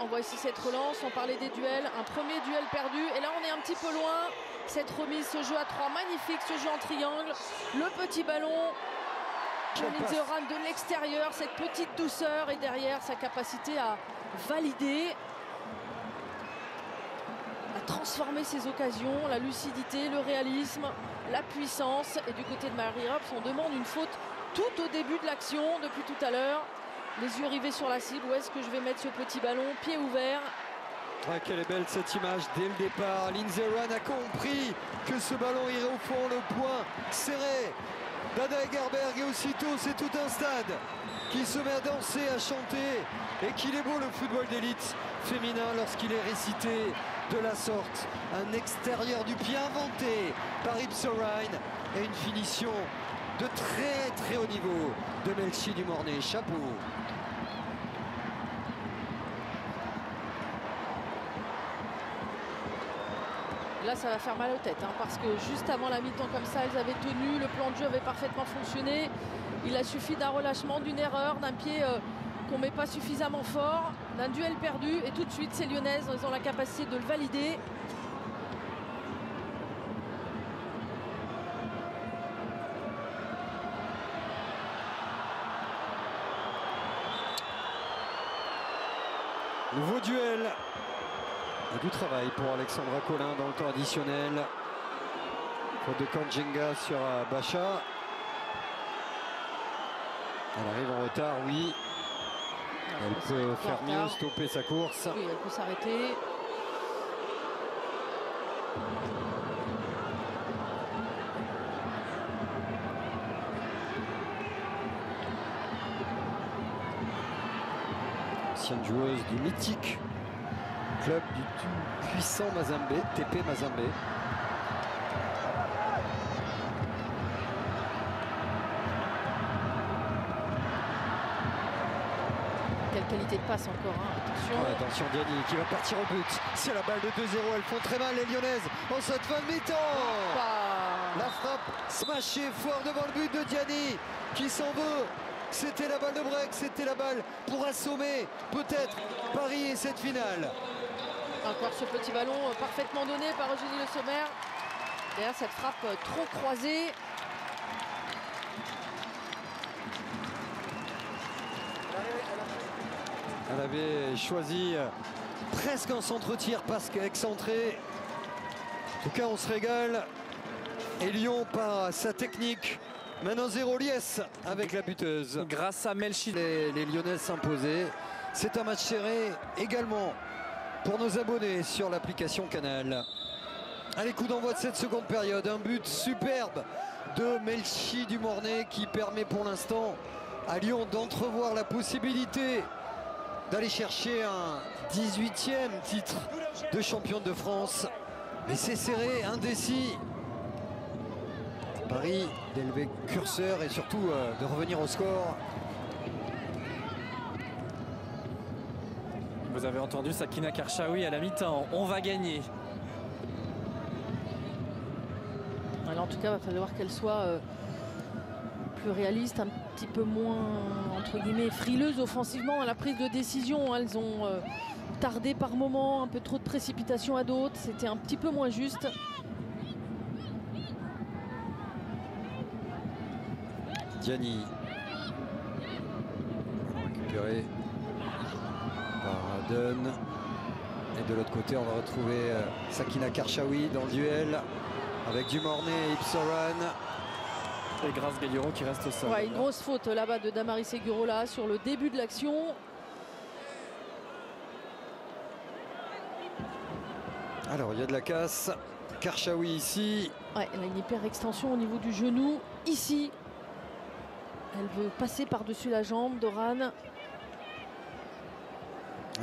On voit ici cette relance, on parlait des duels, un premier duel perdu et là on est un petit peu loin. Cette remise, ce jeu à 3 magnifique, ce jeu en triangle, le petit ballon, Johnny Zoran de l'extérieur, cette petite douceur et derrière sa capacité à valider, à transformer ses occasions, la lucidité, le réalisme, la puissance. Et du côté de Marie Rops, on demande une faute tout au début de l'action depuis tout à l'heure. Les yeux rivés sur la cible, où est-ce que je vais mettre ce petit ballon, pied ouvert. Ouais, quelle est belle cette image dès le départ. Lindsey Horan a compris que ce ballon irait au fond, le point serré d'Ada Hegerberg, et aussitôt c'est tout un stade qui se met à danser, à chanter. Et qu'il est beau le football d'élite féminin lorsqu'il est récité de la sorte. Un extérieur du pied inventé par Ipso Rhine et une finition de très haut niveau de Melchi Dumornay. Chapeau. Là, ça va faire mal aux têtes, hein, parce que juste avant la mi-temps comme ça, elles avaient tenu, le plan de jeu avait parfaitement fonctionné. Il a suffi d'un relâchement, d'une erreur, d'un pied qu'on ne met pas suffisamment fort, d'un duel perdu, et tout de suite, ces Lyonnaises, elles ont la capacité de le valider. Nouveau duel. Et du travail pour Alexandra Colin dans le temps additionnel. Faute de Kanjenga sur Bacha. Elle arrive en retard, oui. Elle peut faire mieux, stopper sa course. Oui, elle peut s'arrêter. Ancienne joueuse du mythique club du puissant Mazembe, TP Mazembe. Quelle qualité de passe encore, hein. Attention. Oh, attention Diani qui va partir au but. C'est la balle de 2-0, elles font très mal les Lyonnaises en cette fin de mi-temps. La frappe smashée fort devant le but de Diani qui s'en veut. C'était la balle de break, c'était la balle pour assommer peut-être Paris et cette finale. Encore ce petit ballon parfaitement donné par Eugénie Le Sommer. Derrière cette frappe trop croisée. Elle avait choisi presque un centre-tir parce qu'excentré. En tout cas, on se régale. Et Lyon, par sa technique, maintenant 0 liesse avec la buteuse. Grâce à Melchi. Les Lyonnaises s'imposaient. C'est un match serré également pour nos abonnés sur l'application Canal. Allez, coup d'envoi de cette seconde période. Un but superbe de Melchi Dumornay qui permet pour l'instant à Lyon d'entrevoir la possibilité d'aller chercher un 18e titre de championne de France. Mais c'est serré, indécis. Paris d'élever curseur et surtout de revenir au score. Vous avez entendu Sakina Karchaoui à la mi-temps. On va gagner. Alors, en tout cas, il va falloir qu'elle soit plus réaliste, un petit peu moins, entre guillemets, frileuse offensivement à la prise de décision. Elles ont tardé par moments, un peu trop de précipitation à d'autres. C'était un petit peu moins juste. Diani. Récupéré par Dunn. Et de l'autre côté, on va retrouver Sakina Karchaoui dans le duel avec Dumornay et Ipso Rhine. Et Grace Gayoro qui reste au sol. Ouais, une grosse faute là-bas de Damaris Segurola sur le début de l'action. Alors, il y a de la casse. Karchaoui ici. Ouais, elle a une hyper extension au niveau du genou. Ici, elle veut passer par-dessus la jambe d'Oran.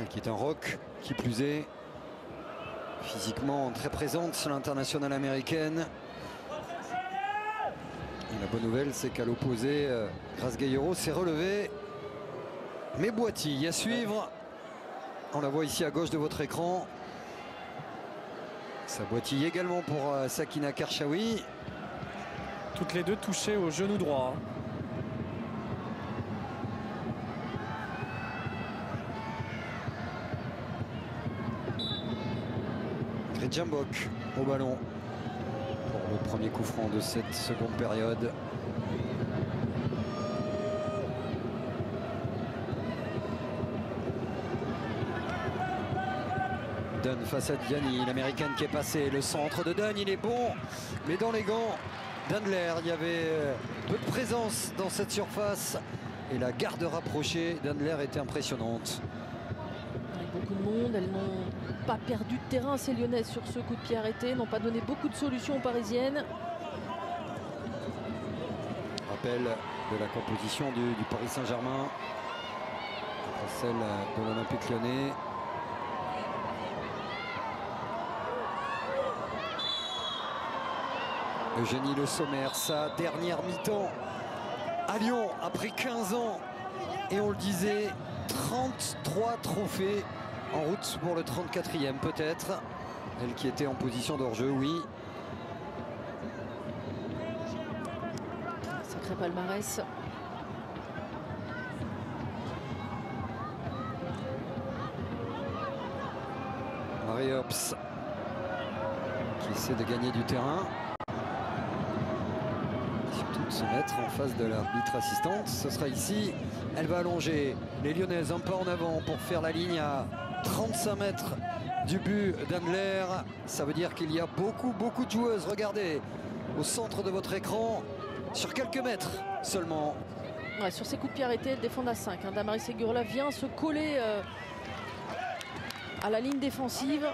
Qui est un rock, qui plus est. Physiquement très présente sur l'internationale américaine. Et la bonne nouvelle, c'est qu'à l'opposé, Grace Gayoro s'est relevée. Mais Boiti à suivre. On la voit ici à gauche de votre écran. Ça boitille également pour Sakina Karchaoui. Toutes les deux touchées au genou droit. Jambok au ballon pour le premier coup franc de cette seconde période. Dunn face à Diani, l'américaine qui est passée. Le centre de Dunn, il est bon, mais dans les gants d'Andler, il y avait peu de présence dans cette surface. Et la garde rapprochée d'Andler était impressionnante. Avec beaucoup beaucoup de monde. Elles n'ont pas perdu de terrain, ces Lyonnaises, sur ce coup de pied arrêté, n'ont pas donné beaucoup de solutions aux Parisiennes. Rappel de la composition du Paris Saint-Germain, celle de l'Olympique Lyonnais. Eugénie Le Sommer, sa dernière mi-temps à Lyon après 15 ans. Et on le disait, 33 trophées en route pour le 34e peut-être. Elle qui était en position de hors-jeu, oui. Sacré palmarès. Marie Hops qui essaie de gagner du terrain. Surtout de se mettre en face de l'arbitre assistante. Ce sera ici. Elle va allonger les Lyonnaises un pas en avant pour faire la ligne à 35 mètres du but d'Andler. Ça veut dire qu'il y a beaucoup de joueuses. Regardez, au centre de votre écran, sur quelques mètres seulement. Ouais, sur ces coups de pied arrêtés, elles défendent à 5. Damaris Segurola vient se coller à la ligne défensive.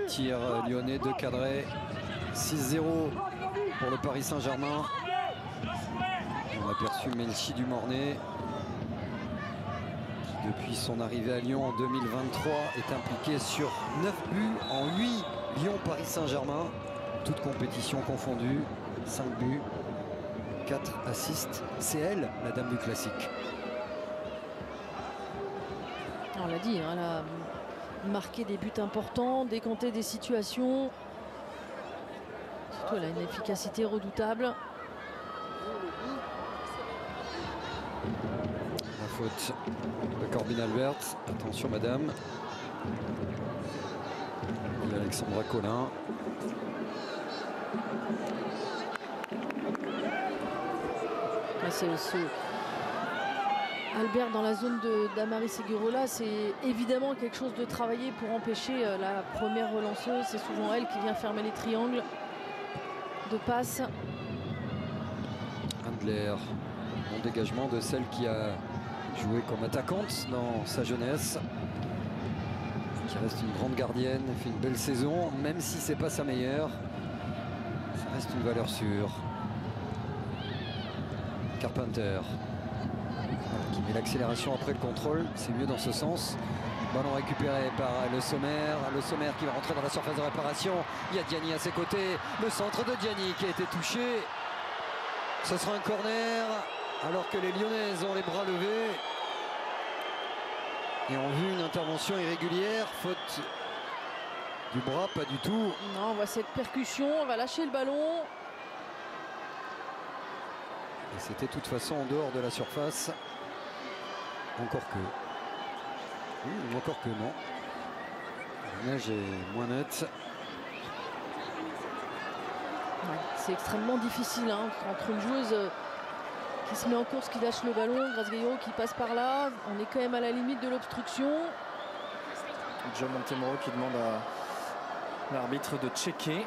Tir lyonnais de cadré. 6-0 pour le Paris Saint-Germain. On a aperçu Melchi Dumornay, qui depuis son arrivée à Lyon en 2023 est impliqué sur 9 buts en 8 Lyon-Paris Saint-Germain. Toutes compétitions confondues. 5 buts, 4 assists. C'est elle, la dame du classique. On l'a dit, hein, elle a marqué des buts importants, décanté des situations. Surtout, elle a une efficacité redoutable. La faute de Corbin Albert. Attention, madame. Et Alexandra Collin. Albert dans la zone de Damaris Segurola, c'est évidemment quelque chose de travaillé pour empêcher la première relanceuse. C'est souvent elle qui vient fermer les triangles de passe. Andler, bon dégagement de celle qui a joué comme attaquante dans sa jeunesse, qui reste une grande gardienne, fait une belle saison, même si c'est pas sa meilleure. Ça reste une valeur sûre. Carpenter qui met l'accélération après le contrôle, c'est mieux dans ce sens. Ballon récupéré par Le Sommer. Le Sommer qui va rentrer dans la surface de réparation. Il y a Diani à ses côtés. Le centre de Diani qui a été touché. Ce sera un corner alors que les Lyonnaises ont les bras levés et ont vu une intervention irrégulière. Faute du bras, pas du tout. Non, on voit cette percussion. On va lâcher le ballon. Et c'était de toute façon en dehors de la surface. Encore que. Encore que non. La neige est moins nette. Ouais, c'est extrêmement difficile hein, entre une joueuse qui se met en course, qui lâche le ballon, Grace Gayot qui passe par là. On est quand même à la limite de l'obstruction. John Montemoro qui demande à l'arbitre de checker.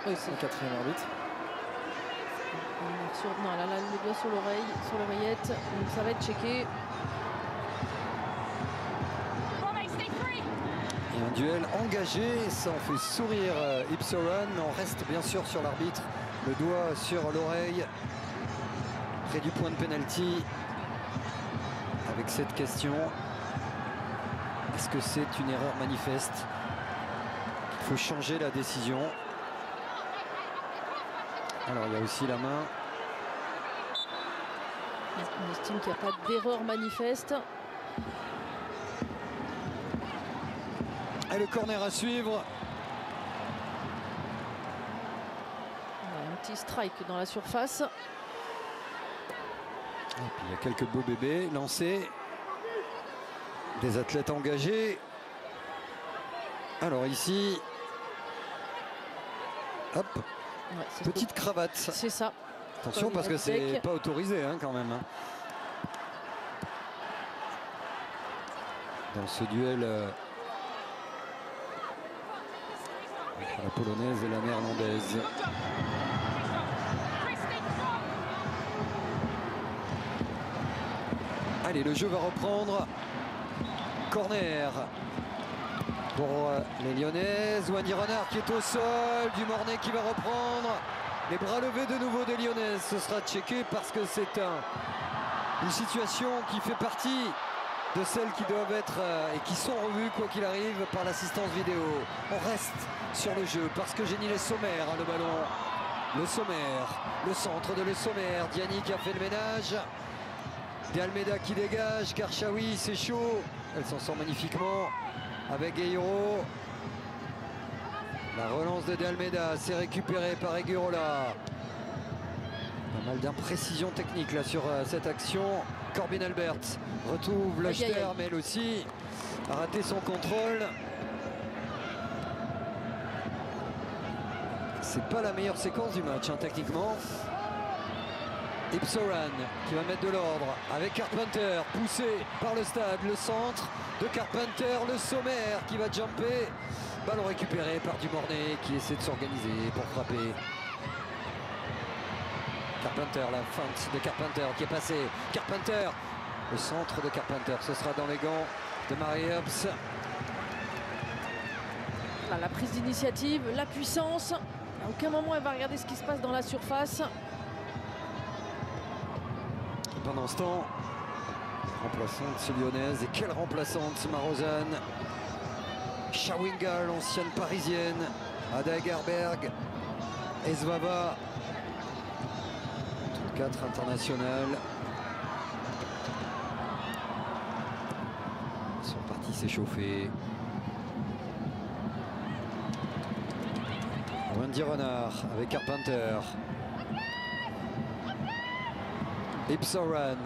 Oui, c'est le quatrième arbitre. Non, elle a le doigt sur l'oreille, sur l'oreillette. Donc ça va être checké. Et un duel engagé, ça en fait sourire Ipsoran. On reste bien sûr sur l'arbitre, le doigt sur l'oreille, près du point de pénalty. Avec cette question, est-ce que c'est une erreur manifeste? Il faut changer la décision. Alors il y a aussi la main. On estime qu'il n'y a pas d'erreur manifeste. Et le corner à suivre. Un petit strike dans la surface. Et puis il y a quelques beaux bébés lancés. Des athlètes engagés. Alors ici, hop, Ouais, petite cravate. C'est ça. Attention parce que c'est pas autorisé hein, quand même. Dans ce duel entre la polonaise et la néerlandaise. Allez, le jeu va reprendre. Corner pour les Lyonnaises. Wendy Renard qui est au sol. Dumornay qui va reprendre. Les bras levés de nouveau des Lyonnaises. Ce sera checké parce que c'est une situation qui fait partie de celles qui doivent être et qui sont revues quoi qu'il arrive par l'assistance vidéo. On reste sur le jeu parce que Jenny Le Sommer a le ballon. Le Sommer, le centre de Le Sommer. Diani qui a fait le ménage. De Almeida qui dégage. Karchaoui, c'est chaud. Elle s'en sort magnifiquement avec Gueiro. La relance de Almeida, c'est récupéré par Eguirola. Pas mal d'imprécision technique là sur cette action. Corbin Albert retrouve Lechter, mais elle aussi a raté son contrôle. C'est pas la meilleure séquence du match, hein, techniquement. Ipsoran qui va mettre de l'ordre avec Carpenter, poussé par le stade, le centre de Carpenter, le Sommer qui va jumper. Ballon récupéré par Dumornay qui essaie de s'organiser pour frapper. Carpenter, la feinte de Carpenter qui est passée. Carpenter, le centre de Carpenter, ce sera dans les gants de Marie Herbst. La prise d'initiative, la puissance. À aucun moment elle va regarder ce qui se passe dans la surface. Pendant ce temps, remplaçante lyonnaise, et quelle remplaçante Marozan. Shawinga, l'ancienne parisienne, Ada Egerberg, Esvava, toutes 4 internationales. Ils sont partis s'échauffer. Wendy Renard avec Carpenter. Ipsoran.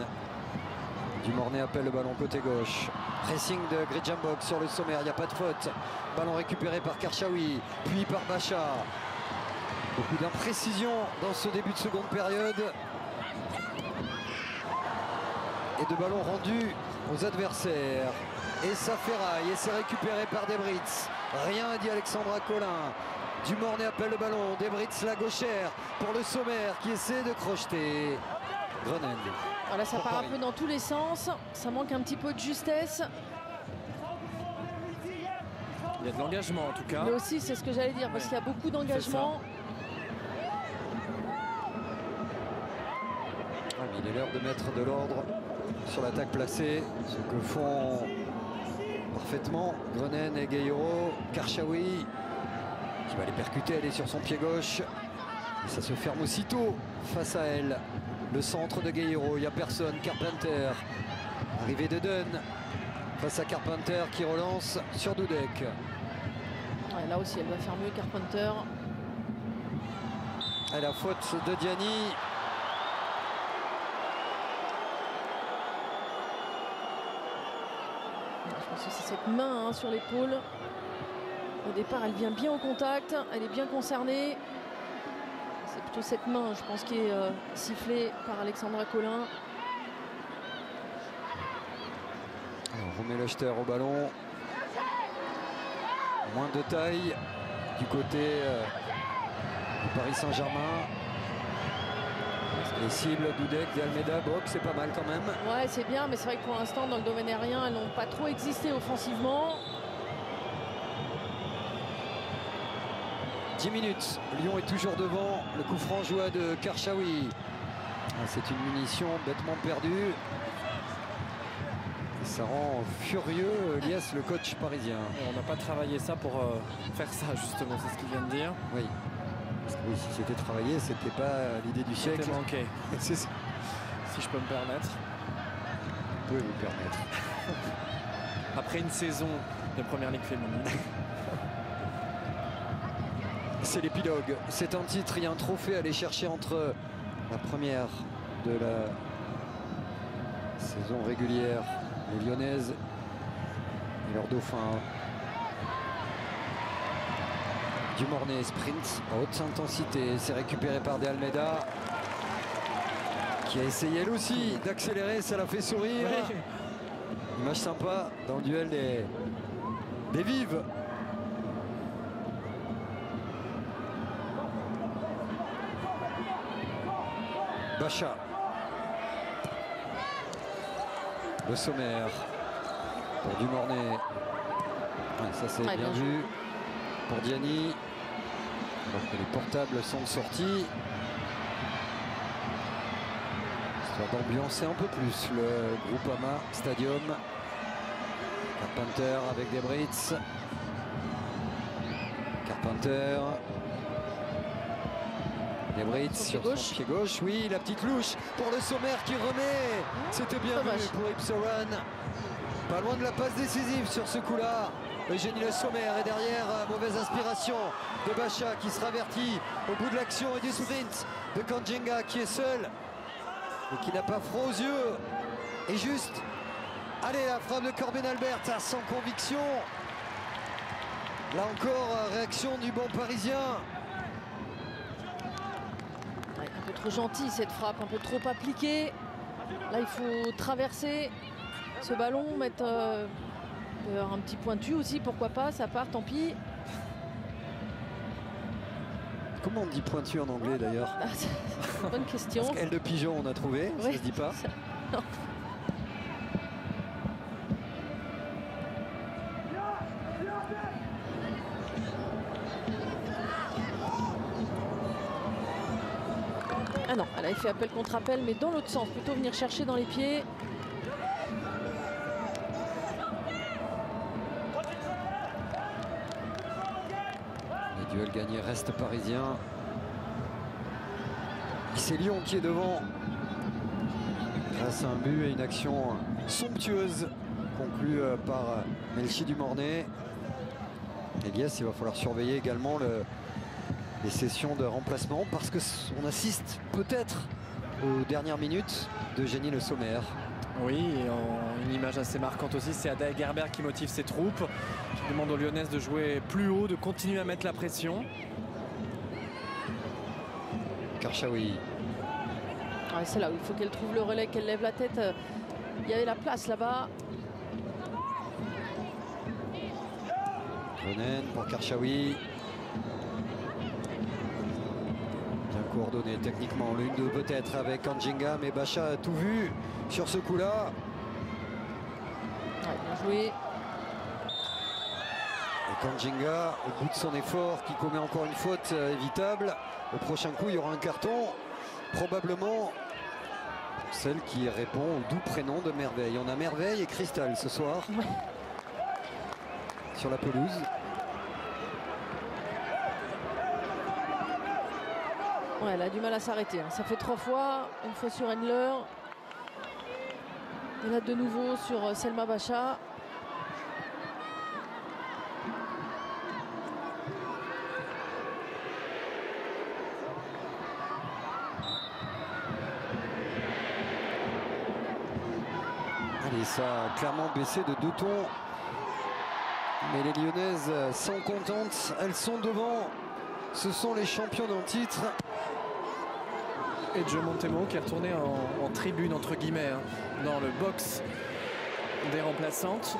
Dumornay appelle le ballon côté gauche. Pressing de Gridjambok sur le Sommer, il n'y a pas de faute. Ballon récupéré par Karchaoui, puis par Bacha. Beaucoup d'imprécision dans ce début de seconde période. Et de ballons rendus aux adversaires. Et ça ferraille, et c'est récupéré par Debritz. Rien dit Alexandra Collin. Dumornay appelle le ballon. Debritz, la gauchère, pour le Sommer qui essaie de crocheter. Grenade. Voilà, ça part un peu dans tous les sens. Ça manque un petit peu de justesse. Il y a de l'engagement en tout cas. Mais aussi, c'est ce que j'allais dire, parce qu'il y a beaucoup d'engagement. Il est l'heure de mettre de l'ordre sur l'attaque placée. Ce que font parfaitement Grenen et Gueiro. Karchaoui qui va les percuter, elle est sur son pied gauche. Et ça se ferme aussitôt face à elle. Le centre de Gueiro, il n'y a personne. Carpenter, arrivée de Dunn face à Carpenter qui relance sur Dudek. Ouais, là aussi, elle doit faire mieux, Carpenter. Et la faute de Diani. Je pense que c'est cette main sur l'épaule. Au départ, elle vient bien au contact, elle est bien concernée. C'est plutôt cette main, je pense, qui est sifflée par Alexandra Collin. Romain Lechter au ballon. Moins de taille du côté du Paris Saint-Germain. Les cibles Dudek, Almeida, Bock, c'est pas mal quand même. Ouais, c'est bien, mais c'est vrai que pour l'instant, dans le domaine aérien, elles n'ont pas trop existé offensivement. 10 minutes, Lyon est toujours devant. Le coup franc joué de Karchaoui. C'est une munition bêtement perdue. Et ça rend furieux Lies, le coach parisien. On n'a pas travaillé ça pour faire ça justement, c'est ce qu'il vient de dire. Oui. Parce que oui, si c'était travaillé, c'était pas l'idée du siècle. C'était manqué. C'est ça. Si je peux me permettre. Vous pouvez vous permettre. Après une saison de première ligue féminine. C'est l'épilogue. C'est un titre, il y a un trophée à aller chercher entre la première de la saison régulière, les Lyonnaises et leur dauphin. Dumornay sprint à haute intensité, c'est récupéré par De Almeida qui a essayé elle aussi d'accélérer, ça l'a fait sourire. Oui. Image sympa dans le duel des vives. Bacha. Le Sommer pour Dumornay. Ouais, ça c'est bien vu pour Diani. Alors que les portables sont sortis. Histoire d'ambiancer un peu plus le Groupama Stadium. Carpenter avec des Brits. Carpenter. Des Brits sur son pied gauche. Oui, la petite louche pour le Sommer qui remet. C'était bien vu pour Ipsoran. Pas loin de la passe décisive sur ce coup-là. Eugénie Le Sommer est derrière. Mauvaise inspiration de Bacha qui sera averti au bout de l'action et du sprint de Kanjenga qui est seul et qui n'a pas froid aux yeux. Et juste, allez, la frappe de Corben Albert sans conviction. Là encore, réaction du bon Parisien. Ouais, un peu trop gentil cette frappe, un peu trop appliquée. Là, il faut traverser ce ballon, mettre un petit pointu aussi, pourquoi pas, ça part, tant pis. Comment on dit pointu en anglais d'ailleurs? Bonne question. Parce qu'aile de pigeon, on a trouvé, oui, ça se dit pas. Non. Ah non, elle avait fait appel contre appel, mais dans l'autre sens, plutôt venir chercher dans les pieds. Les duels gagnés restent parisiens. C'est Lyon qui est devant grâce à un but et une action somptueuse conclue par Melchi Dumornay. Elias, il va falloir surveiller également les sessions de remplacement parce qu'on assiste peut-être aux dernières minutes d'Eugénie Le Sommer. Oui, et une image assez marquante aussi, c'est Ada Gerber qui motive ses troupes, qui demande aux Lyonnaises de jouer plus haut, de continuer à mettre la pression. Karchaoui. Ouais, c'est là où il faut qu'elle trouve le relais, qu'elle lève la tête. Il y avait la place là-bas. Ronen pour Karchaoui. Bien coordonné techniquement, l'une de peut-être avec Kanjenga, mais Bacha a tout vu sur ce coup-là. Ouais, bien joué. Et Kanjenga, au bout de son effort, qui commet encore une faute évitable. Au prochain coup, il y aura un carton. Probablement celle qui répond au doux prénom de Merveille. On a Merveille et Cristal ce soir. Ouais. Sur la pelouse. Ouais, elle a du mal à s'arrêter. Ça fait 3 fois, une fois sur Endler. Et là de nouveau sur Selma Bacha. Allez, ça a clairement baissé de 2 tons. Mais les Lyonnaises sont contentes. Elles sont devant. Ce sont les champions d'un titre. Et Joe Montemo qui est retourné en tribune entre guillemets dans le box des remplaçantes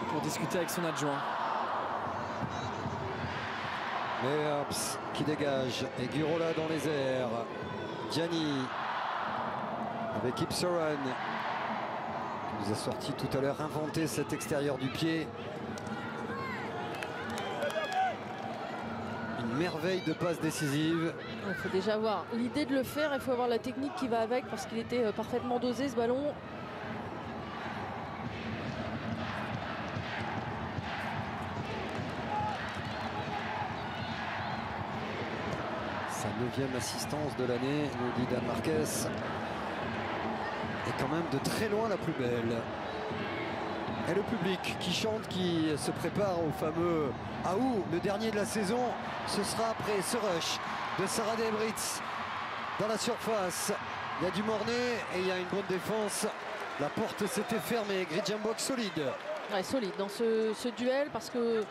pour discuter avec son adjoint. Herbst qui dégage et Guirola dans les airs. Diani avec Ipsoran qui nous a sorti tout à l'heure, inventé cet extérieur du pied. Une merveille de passe décisive. Il faut déjà avoir l'idée de le faire, il faut avoir la technique qui va avec parce qu'il était parfaitement dosé ce ballon. Sa 9e assistance de l'année, nous dit Dan Marquez. Et quand même de très loin la plus belle. Et le public qui chante, qui se prépare au fameux Aou, le dernier de la saison. Ce sera après ce rush de Sarah Debritz dans la surface. Il y a du Mornay et il y a une bonne défense. La porte s'était fermée. Gridjambok solide. Ouais, solide dans ce duel parce que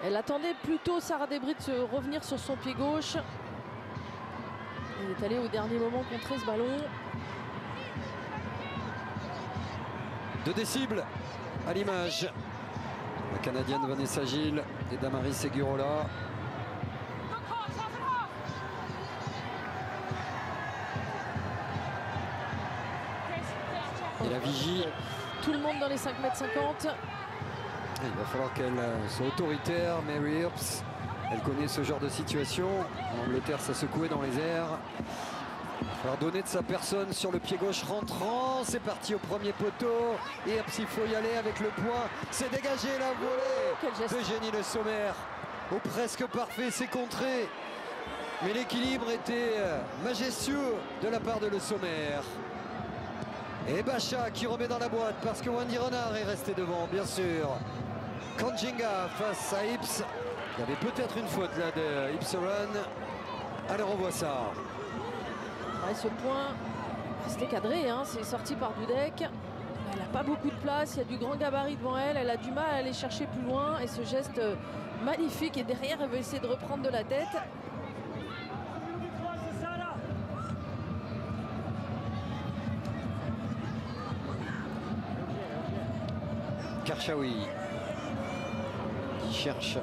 elle attendait plutôt Sarah Debritz revenir sur son pied gauche. Elle est allée au dernier moment contrer ce ballon. 2 décibles à l'image. La Canadienne Vanessa Gilles et Damaris Segurola. Et la vigie tout le monde dans les 5,50 m. Il va falloir qu'elle soit autoritaire. Mary Earps, elle connaît ce genre de situation. En Angleterre, ça secouait dans les airs. Il va falloir donner de sa personne sur le pied gauche rentrant. C'est parti au premier poteau. Earps, il faut y aller avec le poing. C'est dégagé la volée de Jenny Le Sommer. Au presque parfait, c'est contré. Mais l'équilibre était majestueux de la part de Le Sommer. Et Bacha qui remet dans la boîte parce que Wendy Renard est resté devant, bien sûr. Kanjinga face à Ips. Il y avait peut-être une faute là de Ips Oran. Allez, on revoit ça. Ouais, ce point, c'était cadré, hein. C'est sorti par Dudek. Elle n'a pas beaucoup de place, il y a du grand gabarit devant elle. Elle a du mal à aller chercher plus loin. Et ce geste magnifique. Et derrière, elle veut essayer de reprendre de la tête. Karchaoui qui cherche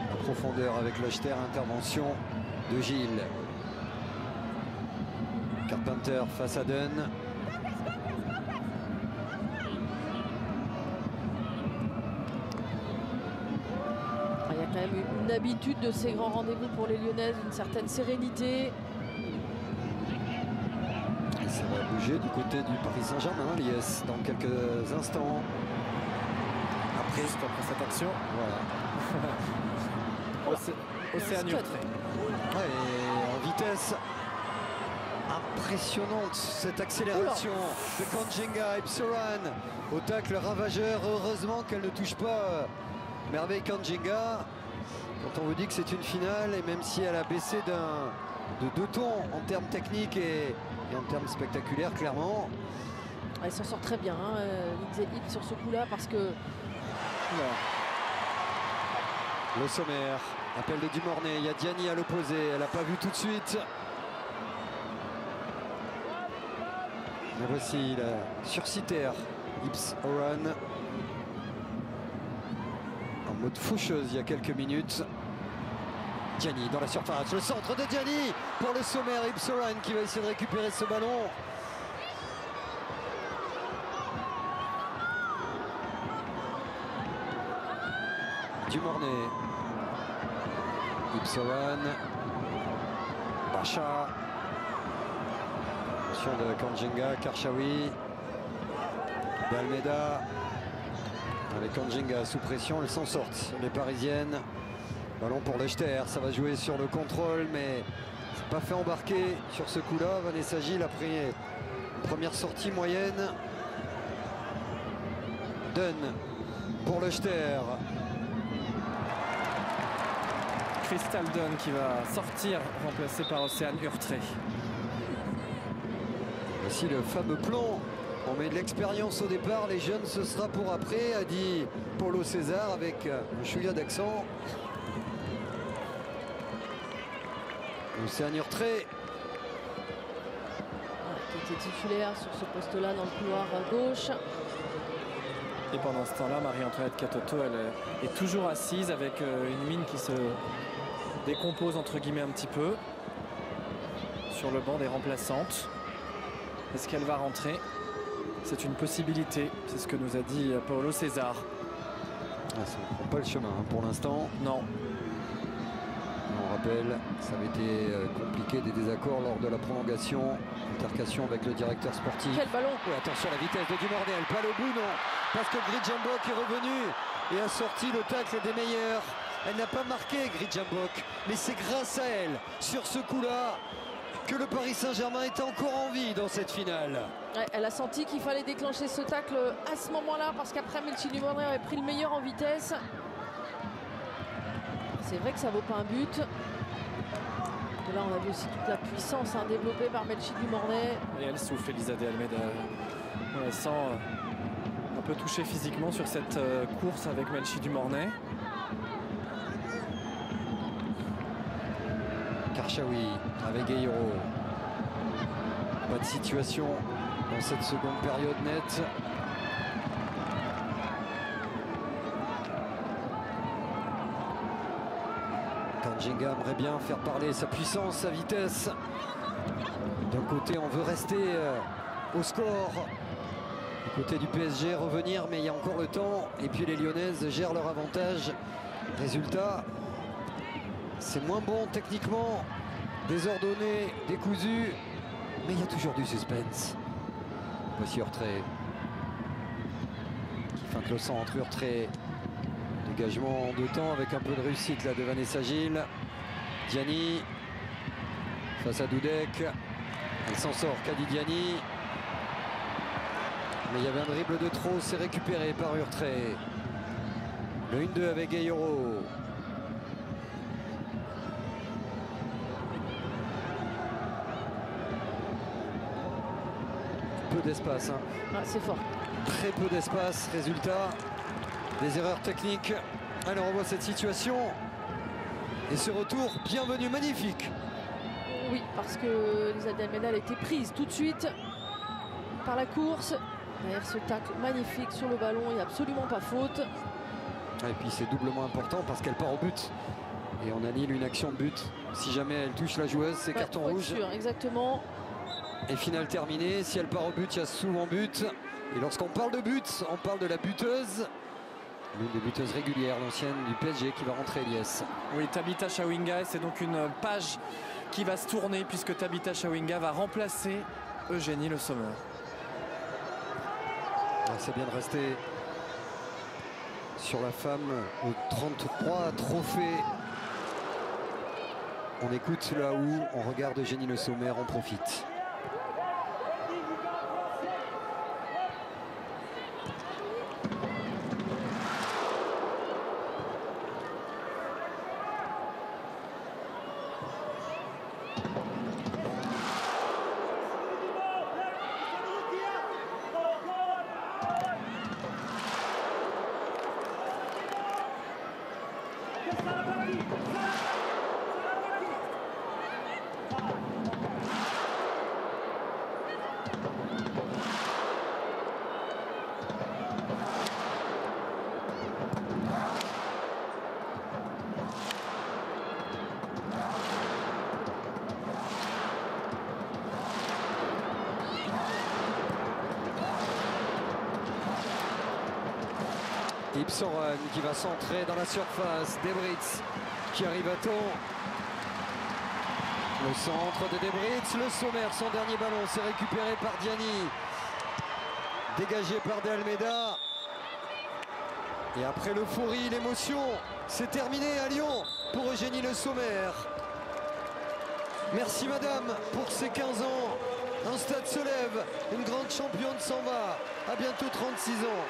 la profondeur avec Lochter. Intervention de Gilles. Carpenter face à Dunn. Il y a quand même une habitude de ces grands rendez-vous pour les Lyonnaises, une certaine sérénité. Et ça va bouger du côté du Paris Saint-Germain, l'IS, dans quelques instants. Juste après cette action. Voilà. Océane Urtré. Ouais, et en vitesse impressionnante, cette accélération de Kanjinga. Ips Oran au tacle ravageur. Heureusement qu'elle ne touche pas Merveille Kanjinga. Quand on vous dit que c'est une finale, et même si elle a baissé de 2 tons en termes techniques et en termes spectaculaires, clairement. Elle s'en sort très bien, hein, Lindsay Ips sur ce coup-là, parce que Le Sommer, appel de Dumornay, il y a Diani à l'opposé, elle n'a pas vu tout de suite. Et voici la sursitaire Ips Oran en mode faucheuse il y a quelques minutes. Diani dans la surface, le centre de Diani pour Le Sommer. Ips Oran qui va essayer de récupérer ce ballon. Dumornay, Ips Oran, Bacha, attention de Kanjinga, Karchaoui, d'Almeida, avec Kanjinga sous pression, elles s'en sortent, les Parisiennes. Ballon pour Lechter, ça va jouer sur le contrôle, mais c'est pas fait embarquer sur ce coup-là. Vanessa Gilles a pris une première sortie moyenne. Dunn pour Lechter. Crystal Dunn qui va sortir, remplacé par Océane Urtré. Voici le fameux plomb. On met de l'expérience au départ, les jeunes ce sera pour après, a dit Paulo César avec un chouïa d'accent. Océane Urtré. qui était titulaire sur ce poste-là dans le couloir gauche. Et pendant ce temps-là, Marie-Antoinette Katoto, elle est toujours assise avec une mine qui se décompose entre guillemets un petit peu sur le banc des remplaçantes. Est-ce qu'elle va rentrer? C'est une possibilité, c'est ce que nous a dit Paulo César. Ah, ça ne prend pas le chemin hein, pour l'instant. Non. On rappelle, ça avait été compliqué, des désaccords lors de la prolongation, altercation avec le directeur sportif. Quel ballon! Oh, attention, la vitesse de Dumornay, elle pas au bout, non, parce que Gridjambok est revenu et a sorti le tacle des meilleurs. Elle n'a pas marqué Gridjambok, mais c'est grâce à elle, sur ce coup-là, que le Paris Saint-Germain est encore en vie dans cette finale. Ouais, elle a senti qu'il fallait déclencher ce tacle à ce moment-là, parce qu'après Melchi Dumornay avait pris le meilleur en vitesse. C'est vrai que ça vaut pas un but. Et là, on a vu aussi toute la puissance hein, développée par Melchi Dumornay. Et elle souffle, Elisa de Almeida. On la sent un peu touchée physiquement sur cette course avec Melchi Dumornay. Karchaoui avec Guerreiro. Pas de situation dans cette seconde période nette. Kanjinga aimerait bien faire parler sa puissance, sa vitesse. D'un côté, on veut rester au score. Du côté du PSG, revenir, mais il y a encore le temps. Et puis les Lyonnaises gèrent leur avantage. Résultat, c'est moins bon techniquement, désordonné, décousu, mais il y a toujours du suspense. Voici Urtré qui feinte le centre. Urtré, dégagement en 2 temps avec un peu de réussite là de Vanessa Gilles. Diani face à Dudek, elle s'en sort, Kadi Diani. Mais il y avait un dribble de trop, c'est récupéré par Urtré. Le 1-2 avec Gayoro. Peu d'espace. Hein. Ah, c'est fort. Très peu d'espace. Résultat, des erreurs techniques. Alors on voit cette situation. Et ce retour, bienvenu, magnifique. Oui, parce que Lisa Almeida a été prise tout de suite par la course. Derrière ce tacle magnifique sur le ballon, il n'y a absolument pas faute. Et puis c'est doublement important parce qu'elle part au but. Et on annule une action de but. Si jamais elle touche la joueuse, c'est carton rouge. Sûr, exactement. Et finale terminée. Si elle part au but, il y a souvent but. Et lorsqu'on parle de but, on parle de la buteuse. L'une des buteuses régulières, l'ancienne du PSG qui va rentrer, Eliès. Oui, Tabitha Chawinga, c'est donc une page qui va se tourner puisque Tabitha Chawinga va remplacer Eugénie Le Sommer. C'est bien de rester sur la femme aux 33 trophées. On écoute là où on regarde Eugénie Le Sommer, on profite. Ibsoren qui va centrer dans la surface. Debritz qui arrive à temps. Le centre de Debritz. Le Sommer, son dernier ballon, c'est récupéré par Diani. Dégagé par De Almeida. Et après l'euphorie, l'émotion, c'est terminé à Lyon pour Eugénie Le Sommer. Merci madame pour ces 15 ans. Un stade se lève, une grande championne s'en va. À bientôt 36 ans.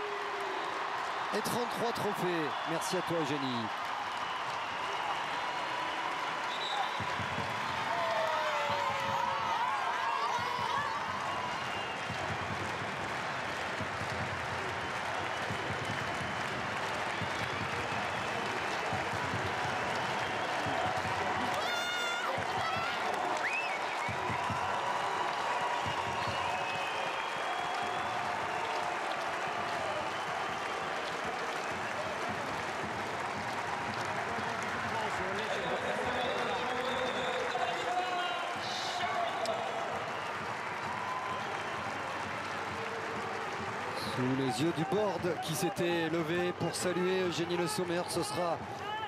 Et 33 trophées. Merci à toi Eugénie. Sous les yeux du board qui s'était levé pour saluer Eugénie Le Sommer, ce sera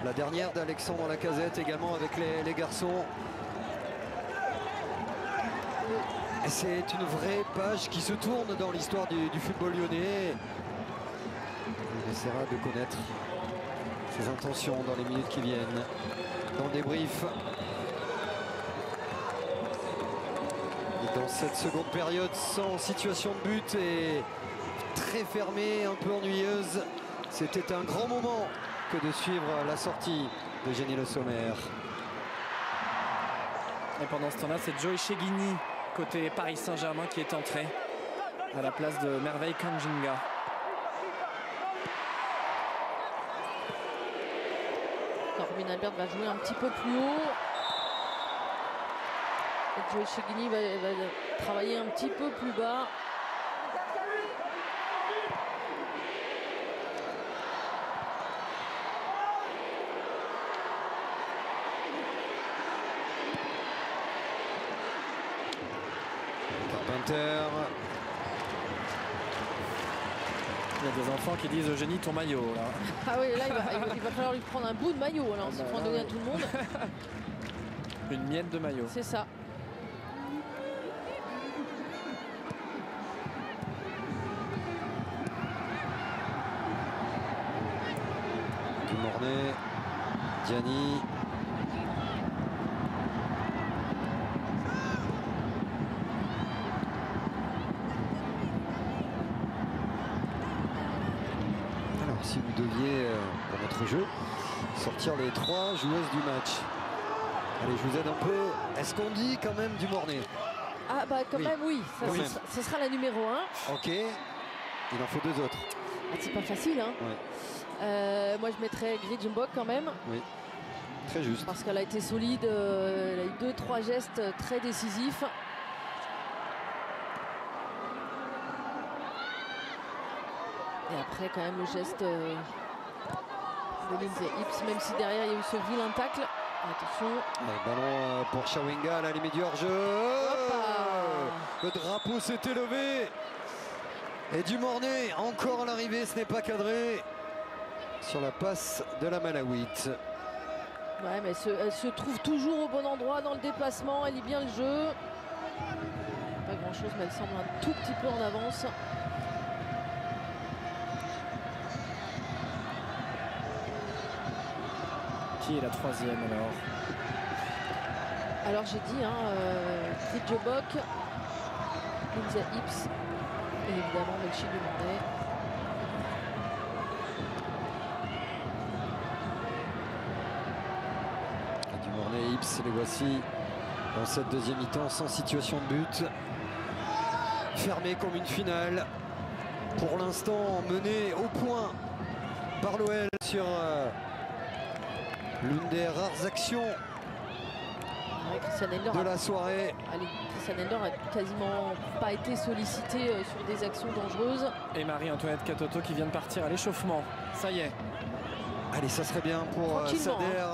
la dernière d'Alexandre Lacazette également avec les garçons. Et c'est une vraie page qui se tourne dans l'histoire du football lyonnais. On essaiera de connaître ses intentions dans les minutes qui viennent. Dans le débrief. Et dans cette seconde période sans situation de but et très fermée, un peu ennuyeuse. C'était un grand moment que de suivre la sortie d'Eugénie Le Sommer. Et pendant ce temps-là, c'est Joy Cheghini, côté Paris Saint-Germain, qui est entré à la place de Merveille Kanjinga. Robin Albert va jouer un petit peu plus haut. Et Joy Cheghini va travailler un petit peu plus bas. Carpenter. Il y a des enfants qui disent Eugénie, ton maillot. Là. Ah oui, là il va falloir lui prendre un bout de maillot, alors s'il faut en donner à tout le monde. Une miette de maillot. C'est ça. Mornay, Diani. Alors, si vous deviez, pour notre jeu, sortir les 3 joueuses du match. Allez, je vous aide un peu. Est-ce qu'on dit quand même du Mornay? Ah bah quand même oui, ça sera la numéro 1. Ok, il en faut 2 autres. Ah, c'est pas facile, hein. Ouais. Moi je mettrais Gridgenbok quand même. Oui, très juste. Parce qu'elle a été solide, elle a eu 2-3 gestes très décisifs. Et après quand même le geste de Lindsay Hips, même si derrière il y a eu ce vilain tacle. Attention. Le ballon pour Chawinga à la limite du hors-jeu. Le drapeau s'est élevé. Et du Mornay, encore à l'arrivée, ce n'est pas cadré. Sur la passe de la Malawite. Ouais, mais elle se trouve toujours au bon endroit dans le déplacement, elle lit bien le jeu. Pas grand chose, mais elle semble un tout petit peu en avance. Qui est la 3e alors? Alors j'ai dit, Gridgenbok, Lindsay Hips et évidemment Melchi du Mornay. Du Mornay et Hips, les voici dans cette deuxième mi-temps sans situation de but. Fermé comme une finale. Pour l'instant mené au point par l'OL sur l'une des rares actions de la soirée. Allez, Christian Elder n'a quasiment pas été sollicité sur des actions dangereuses. Et Marie-Antoinette Katoto qui vient de partir à l'échauffement. Ça y est. Allez, ça serait bien pour Sader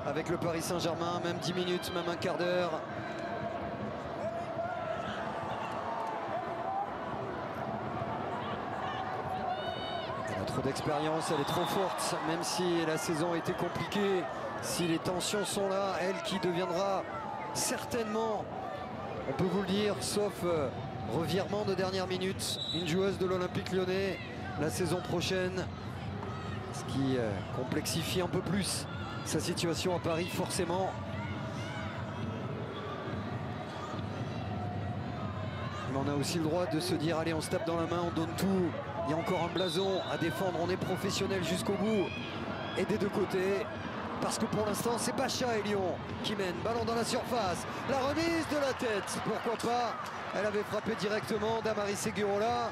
avec le Paris Saint-Germain. Même 10 minutes, même un quart d'heure. Elle a trop d'expérience, elle est trop forte. Même si la saison a été compliquée, si les tensions sont là, elle qui deviendra certainement, on peut vous le dire, sauf revirement de dernière minute, une joueuse de l'Olympique Lyonnais la saison prochaine. Ce qui complexifie un peu plus sa situation à Paris, forcément. Mais on a aussi le droit de se dire, allez, on se tape dans la main, on donne tout. Il y a encore un blason à défendre, on est professionnel jusqu'au bout. Et des deux côtés, parce que pour l'instant, c'est Pacha et Lyon qui mènent. Ballon dans la surface, la remise de la tête, pourquoi pas. Elle avait frappé directement Damaris Seguirola.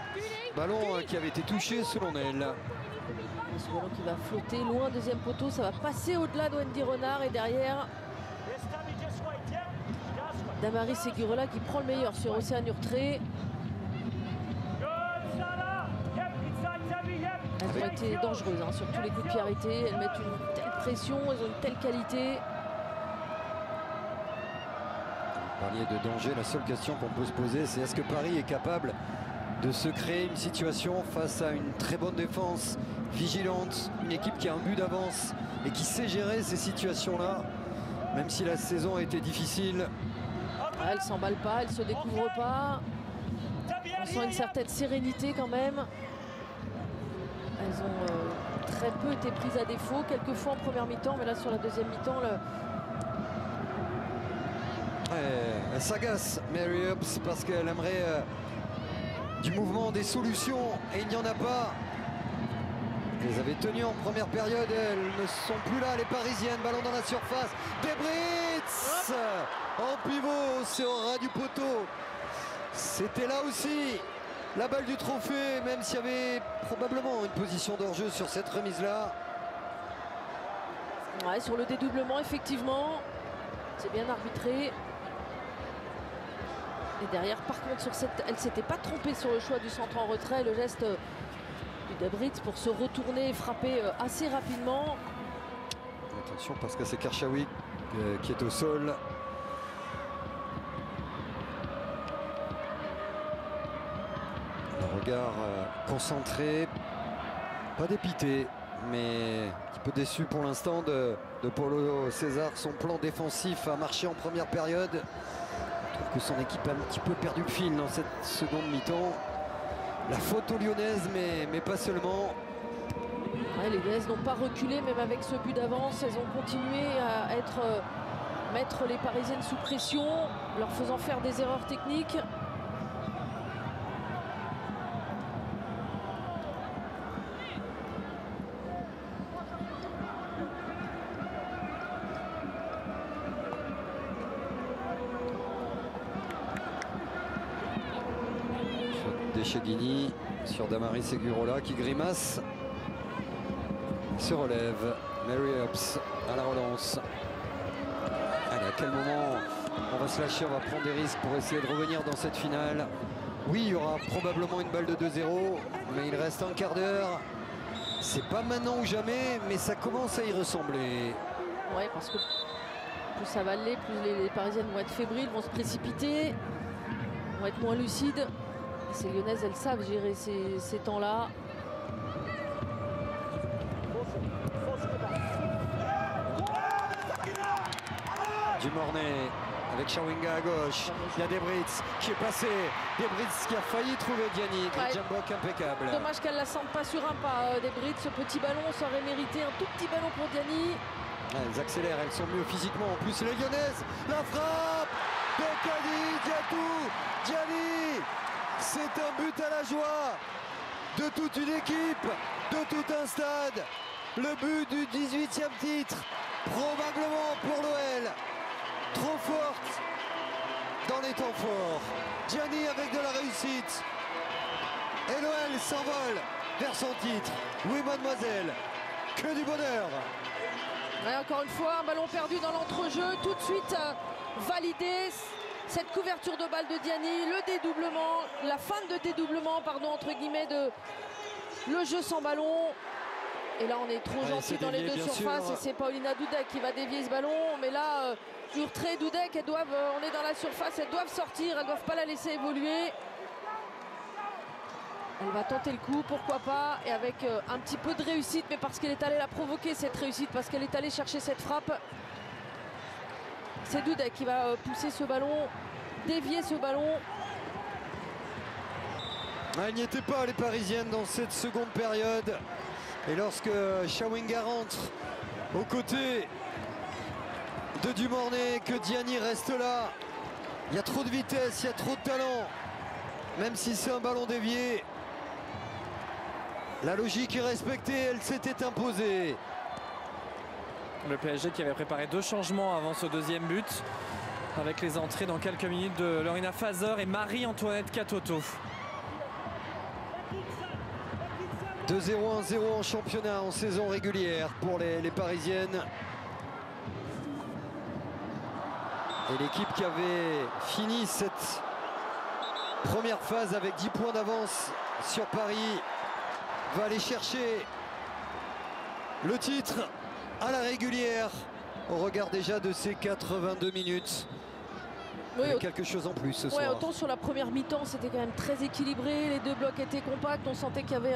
Ballon qui avait été touché selon elle. Ce ballon qui va flotter loin, deuxième poteau, ça va passer au-delà de Wendy Renard et derrière Damaris Seguirola qui prend le meilleur sur Océane Urtré. Elles ont été dangereuses sur tous les coups de pied arrêtés, elles mettent une telle pression, elles ont une telle qualité. Vous parliez de danger, la seule question qu'on peut se poser, c'est est-ce que Paris est capable de se créer une situation face à une très bonne défense vigilante, une équipe qui a un but d'avance et qui sait gérer ces situations-là, même si la saison a été difficile. Elle ne s'emballe pas, elle ne se découvre pas. On sent une certaine sérénité quand même. Elles ont très peu été prises à défaut, quelques fois en première mi-temps, mais là sur la deuxième mi-temps, elle s'agace, Mary Earps, parce qu'elle aimerait du mouvement, des solutions, et il n'y en a pas. Elles avaient tenu en première période, elles ne sont plus là, les Parisiennes. Ballon dans la surface, Debritz en pivot, c'est au ras du poteau. C'était là aussi la balle du trophée, même s'il y avait probablement une position d'hors-jeu sur cette remise-là. Ouais, sur le dédoublement, effectivement, c'est bien arbitré. Et derrière, par contre, sur cette, elle ne s'était pas trompée sur le choix du centre en retrait, le geste du Debritz pour se retourner et frapper assez rapidement. Attention, parce que c'est Kershawi qui est au sol. Le regard concentré, Pas dépité, mais un petit peu déçu pour l'instant de Paulo César. Son plan défensif a marché en première période. Je trouve que son équipe a un petit peu perdu le fil dans cette seconde mi-temps. La faute aux Lyonnaises, mais pas seulement. Ouais, les Lyonnaises n'ont pas reculé, même avec ce but d'avance. Elles ont continué à mettre les Parisiennes sous pression, leur faisant faire des erreurs techniques. Descheguini sur Damaris Segurola qui grimace, se relève. Mary Earps à la relance. Allez, à quel moment on va se lâcher, on va prendre des risques pour essayer de revenir dans cette finale. Oui, il y aura probablement une balle de 2-0, mais il reste un quart d'heure. C'est pas maintenant ou jamais, mais ça commence à y ressembler. Ouais, parce que plus ça va aller, plus les Parisiennes vont être fébriles, vont se précipiter, vont être moins lucides. Ces Lyonnaises, elles savent gérer ces temps-là. Dumornay avec Chawinga à gauche. Il y a Debritz qui est passé. Debritz qui a failli trouver Diani. Ouais. Jambok impeccable. Dommage qu'elle ne la sente pas sur un pas. Debritz, ce petit ballon, ça aurait mérité un tout petit ballon pour Diani. Elles accélèrent, elles sont mieux physiquement. En plus, les Lyonnaises, la frappe de Kadi Diatou. Diani, c'est un but à la joie de toute une équipe, de tout un stade. Le but du 18e titre, probablement pour l'OL. Trop forte dans les temps forts. Diani avec de la réussite. Et l'OL s'envole vers son titre. Oui, mademoiselle, que du bonheur. Ouais, encore une fois, un ballon perdu dans l'entrejeu. Tout de suite validé. Cette couverture de balle de Diani, le dédoublement, la fin de dédoublement, pardon, entre guillemets, de le jeu sans ballon. Et là, on est trop gentil dans les deux surfaces. Et c'est Paulina Dudek qui va dévier ce ballon. Mais là, Urtré et Dudek, elles doivent, on est dans la surface, elles doivent sortir. Elles ne doivent pas la laisser évoluer. Elle va tenter le coup, pourquoi pas. Et avec un petit peu de réussite, mais parce qu'elle est allée la provoquer, cette réussite, parce qu'elle est allée chercher cette frappe. C'est Dudek qui va pousser ce ballon, dévier ce ballon. Elles n'y étaient pas, les Parisiennes, dans cette seconde période. Et lorsque Chawinga rentre aux côtés de Dumornay, que Diani reste là, il y a trop de vitesse, il y a trop de talent. Même si c'est un ballon dévié, la logique est respectée, elle s'était imposée. Le PSG qui avait préparé 2 changements avant ce deuxième but, avec les entrées dans quelques minutes de Lorena Fazer et Marie-Antoinette Katoto. 2-0, 1-0 en championnat en saison régulière pour les Parisiennes. Et l'équipe qui avait fini cette première phase avec 10 points d'avance sur Paris va aller chercher le titre à la régulière au regard déjà de ces 82 minutes. Oui, il y a quelque chose en plus ce soir. Autant sur la première mi-temps, c'était quand même très équilibré. Les deux blocs étaient compacts. On sentait qu'il y avait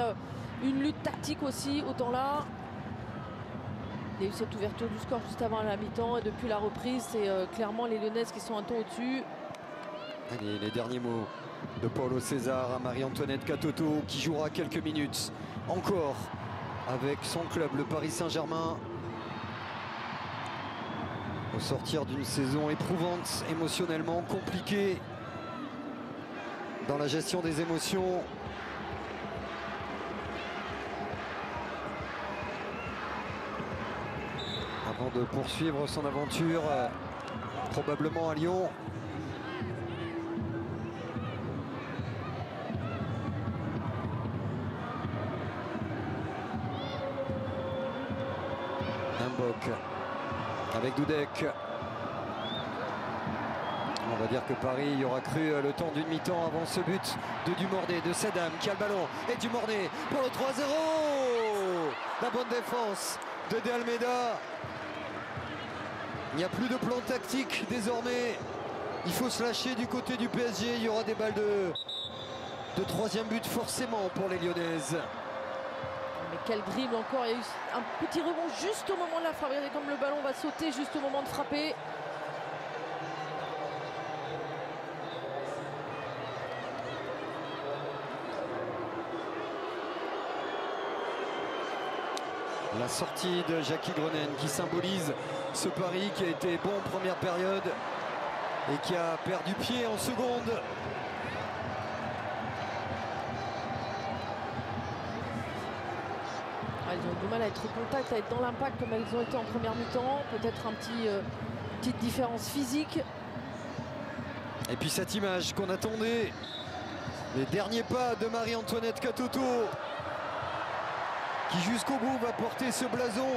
une lutte tactique aussi. Autant là, il y a eu cette ouverture du score juste avant la mi-temps. Et depuis la reprise, c'est clairement les Lyonnaises qui sont un ton au-dessus. Allez, les derniers mots de Paulo César à Marie-Antoinette Katoto qui jouera quelques minutes encore avec son club, le Paris Saint-Germain. Au sortir d'une saison éprouvante, émotionnellement compliquée dans la gestion des émotions. Avant de poursuivre son aventure, probablement à Lyon. Mbok avec Dudek. On va dire que Paris y aura cru le temps d'une mi-temps avant ce but de Dumornay, de Sedam qui a le ballon. Et Dumornay pour le 3-0. La bonne défense de De Almeida. Il n'y a plus de plan tactique désormais. Il faut se lâcher du côté du PSG. Il y aura des balles de troisième but forcément pour les Lyonnaises. mais quel dribble encore. Il y a eu un petit rebond juste au moment de la frappe. Regardez comme le ballon va sauter juste au moment de frapper. La sortie de Jackie Groenen qui symbolise ce Paris qui a été bon en première période et qui a perdu pied en seconde. Elles ont du mal à être au contact, à être dans l'impact comme elles ont été en première mi-temps. Peut-être petite différence physique. Et puis cette image qu'on attendait, les derniers pas de Marie-Antoinette Katoto, qui jusqu'au bout va porter ce blason.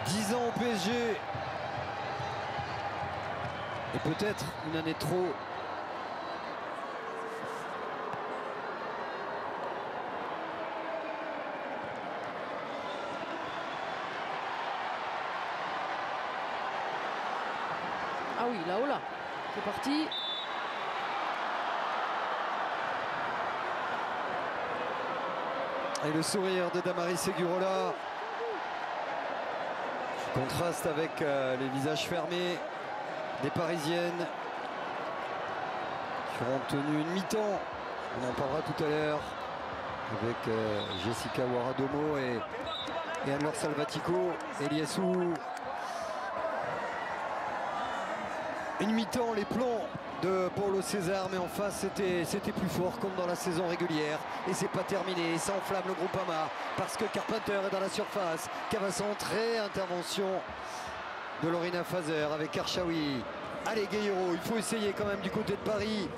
10 ans au PSG. Et peut-être une année de trop. Ah oui, là-haut là. C'est parti. Et le sourire de Damaris Segurola. Contraste avec les visages fermés des Parisiennes qui auront tenu une mi-temps. On en parlera tout à l'heure avec Jessica Waradomo et Anne-Laure Salvatico. Eliassou. Une mi-temps, les plombs de Paulo César, mais en face c'était plus fort comme dans la saison régulière, et c'est pas terminé, ça enflamme le Groupama parce que Carpenter est dans la surface. Cavassentré, intervention de Lorena Fazer avec Archaoui. Allez Guerrero, il faut essayer quand même du côté de Paris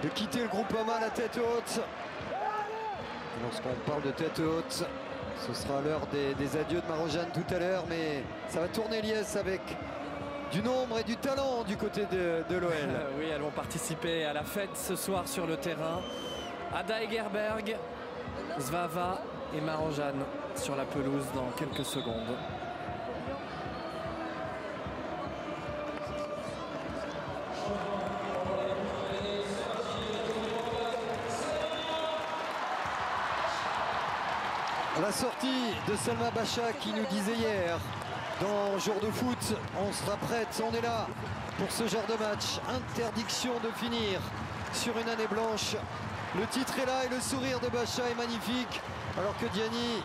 de quitter le Groupama la tête haute. Lorsqu'on parle de tête haute, ce sera l'heure des adieux de Marojane tout à l'heure, mais ça va tourner liesse avec du nombre et du talent du côté de l'OL. Oui, elles vont participer à la fête ce soir sur le terrain. Ada Egerberg, Svava et Marojane sur la pelouse dans quelques secondes. La sortie de Salma Bacha qui nous disait hier: dans Jour de foot, on sera prête, on est là pour ce genre de match. Interdiction de finir sur une année blanche. Le titre est là et le sourire de Bacha est magnifique. Alors que Diani,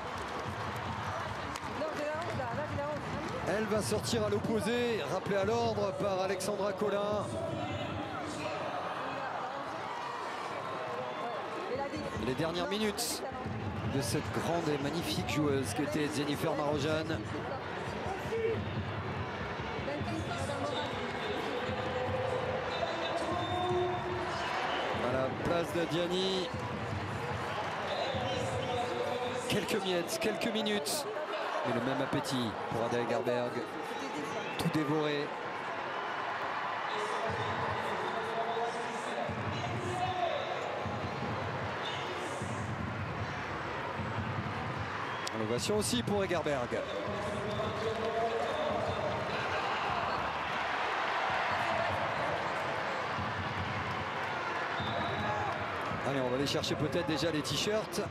elle va sortir à l'opposé, rappelée à l'ordre par Alexandra Collin. Les dernières minutes de cette grande et magnifique joueuse que était Jennifer Marojane. Place de Diani. Quelques miettes, quelques minutes. Et le même appétit pour Ada Egerberg. Tout dévoré. L'ovation aussi pour Egerberg. Allez, on va aller chercher peut-être déjà les t-shirts,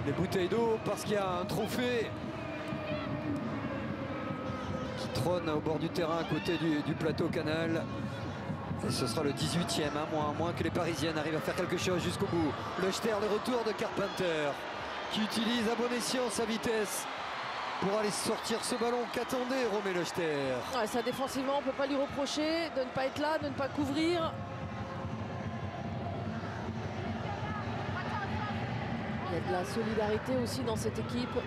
les bouteilles d'eau, parce qu'il y a un trophée qui trône au bord du terrain à côté du plateau Canal. Et ce sera le 18e, à moins que les Parisiennes arrivent à faire quelque chose jusqu'au bout. Lechter, le retour de Carpenter, qui utilise à bon escient sa vitesse pour aller sortir ce ballon. Qu'attendait Romé Lechter? Ouais, ça défensivement, on ne peut pas lui reprocher de ne pas être là, de ne pas couvrir. Il y a de la solidarité aussi dans cette équipe.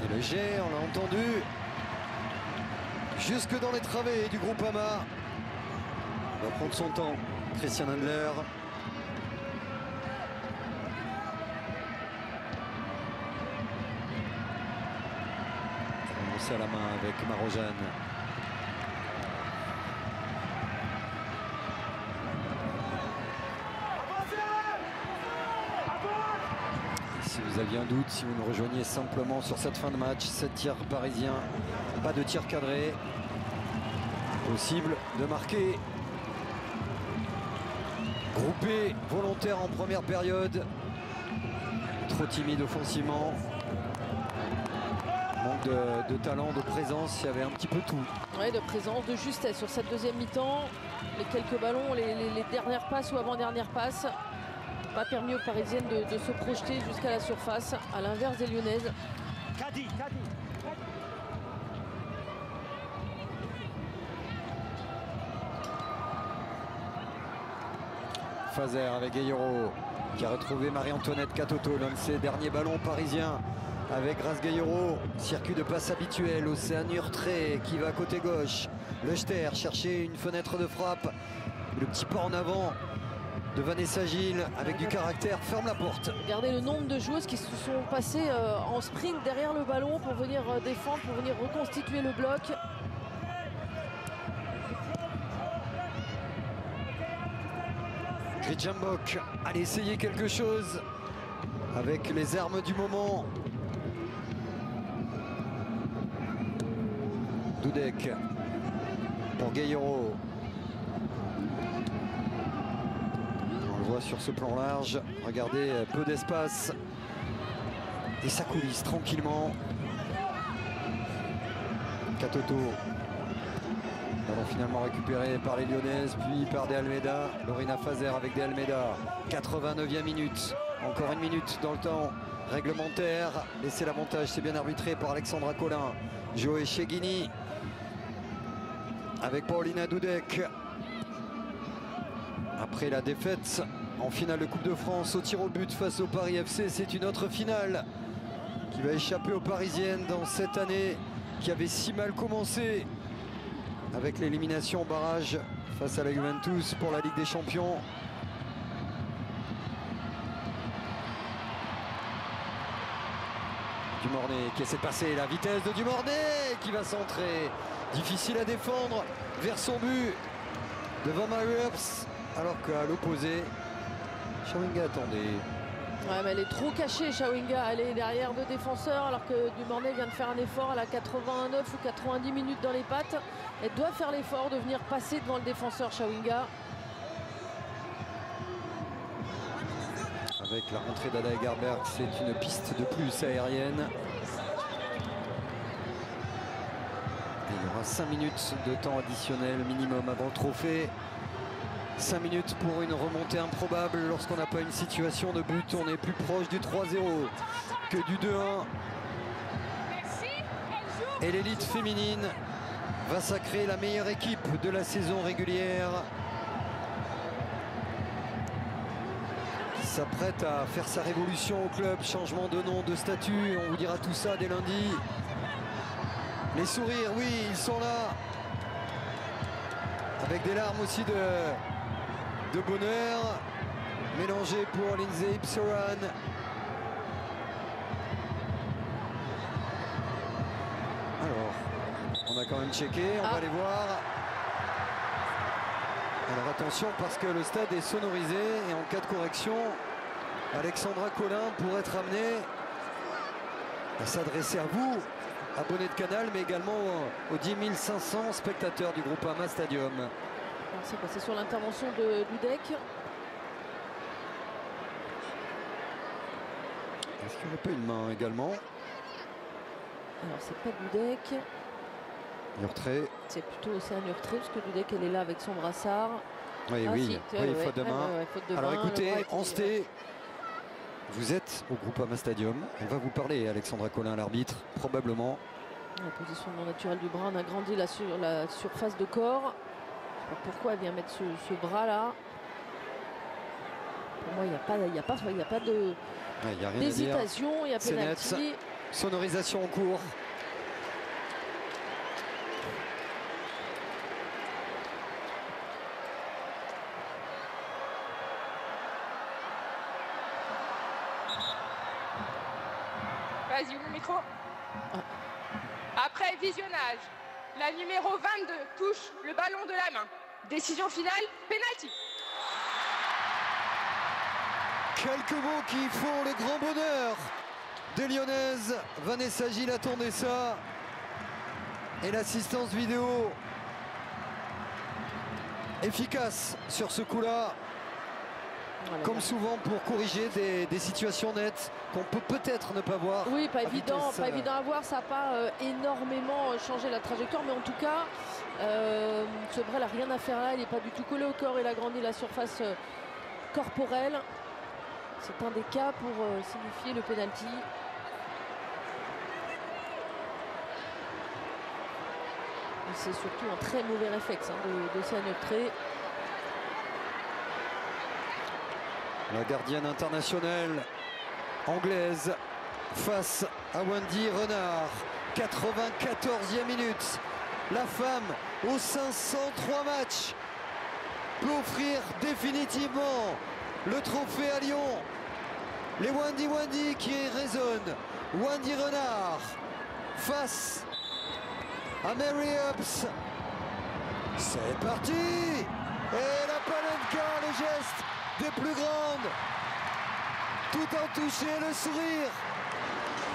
Et le jet, on l'a entendu, jusque dans les travées du Groupama. Il va prendre son temps, Christian Handler. On s'est à la main avec Marojane. Si vous aviez un doute, si vous nous rejoignez simplement sur cette fin de match, 7 tirs parisiens, pas de tir cadré. Possible de marquer. Groupe coupé volontaire en première période. Trop timide offensivement. Manque de talent, de présence, il y avait un petit peu tout. Oui, de présence, de justesse sur cette deuxième mi-temps. Les quelques ballons, les dernières passes ou avant-dernières passes, pas permis aux Parisiennes de se projeter jusqu'à la surface, à l'inverse des Lyonnaises. Fazer avec Gayero qui a retrouvé Marie-Antoinette Katoto, l'un de ses derniers ballons parisiens avec Grace Gayero. Circuit de passe habituel, Océane Urtré qui va côté gauche. Lechter chercher une fenêtre de frappe. Le petit pas en avant de Vanessa Gilles avec du caractère ferme la porte. Regardez le nombre de joueuses qui se sont passées en sprint derrière le ballon pour venir défendre, pour venir reconstituer le bloc. Grijambok allait essayer quelque chose avec les armes du moment. Dudek pour Gayero. On le voit sur ce plan large. Regardez, peu d'espace. Et ça coulisse tranquillement. Katoto. Ballon finalement récupéré par les Lyonnaises, puis par De Almeida. Lorena Fazer avec De Almeida. 89e minute. Encore une minute dans le temps réglementaire. Laissez l'avantage, c'est bien arbitré par Alexandra Collin. Joé Cheghini avec Paulina Dudek. Après la défaite en finale de Coupe de France au tir au but face au Paris FC, c'est une autre finale qui va échapper aux Parisiennes dans cette année qui avait si mal commencé avec l'élimination au barrage face à la Juventus pour la Ligue des Champions. Dumornay qui essaie de passer, la vitesse de Dumornay qui va centrer. Difficile à défendre vers son but devant Mariups, alors qu'à l'opposé, Chawinga attendait. Ouais, mais elle est trop cachée, Chawinga. Elle est derrière deux défenseurs alors que Dumornay vient de faire un effort à la 89 ou 90 minutes dans les pattes. Elle doit faire l'effort de venir passer devant le défenseur Chawinga. Avec la rentrée d'Ada Egerberg, c'est une piste de plus aérienne. Et il y aura 5 minutes de temps additionnel minimum avant le trophée. 5 minutes pour une remontée improbable. Lorsqu'on n'a pas une situation de but, on est plus proche du 3-0 que du 2-1. Et l'élite féminine va sacrer la meilleure équipe de la saison régulière. Qui s'apprête à faire sa révolution au club. Changement de nom, de statut. On vous dira tout ça dès lundi. Les sourires, oui, ils sont là. Avec des larmes aussi de bonheur. Mélangé pour Lindsay Ipsoran. Alors, on a quand même checké, on va aller voir. Alors attention parce que le stade est sonorisé et en cas de correction, Alexandra Collin pourrait être amenée à s'adresser à vous, abonnés de Canal, mais également aux 10 500 spectateurs du Groupama Stadium. C'est passé sur l'intervention de Dudek. Est-ce qu'il n'y aurait pas une main également? Alors c'est pas Dudek. Urtré. C'est plutôt Océane Urtré parce que Dudek elle est là avec son brassard. Oui, oui, faute de main. Faute de Alors main, écoutez, Ansté, vous êtes au Groupama Stadium. Elle va vous parler, Alexandra Collin, l'arbitre, probablement. La positionnement naturel du bras, on a grandi là sur la surface de corps. Je sais pas pourquoi elle vient mettre ce bras là. Pour moi, il n'y a pas d'hésitation, il y a pénalty. Sonorisation en cours. Vas-y, ouvre le micro. Après visionnage, la numéro 22 touche le ballon de la main. Décision finale, pénalty. Quelques mots qui font le grand bonheur des Lyonnaises. Vanessa Gilles attendait ça. Et l'assistance vidéo efficace sur ce coup-là. Voilà. Comme souvent pour corriger des situations nettes qu'on peut peut-être ne pas voir. Oui, pas à évident, vitesse, pas évident à voir. Ça n'a pas énormément changé la trajectoire, mais en tout cas, Sebrel n'a rien à faire là. Il n'est pas du tout collé au corps. Il a grandi la surface corporelle. C'est un des cas pour signifier le penalty. C'est surtout un très mauvais réflexe de Siagne-Tré. La gardienne internationale anglaise face à Wendy Renard. 94e minute. La femme aux 503 matchs peut offrir définitivement le trophée à Lyon. Les Wendy qui résonnent. Wendy Renard face à Mary Earps. C'est parti. Et la Panenka, le geste des plus grandes, tout en touché, le sourire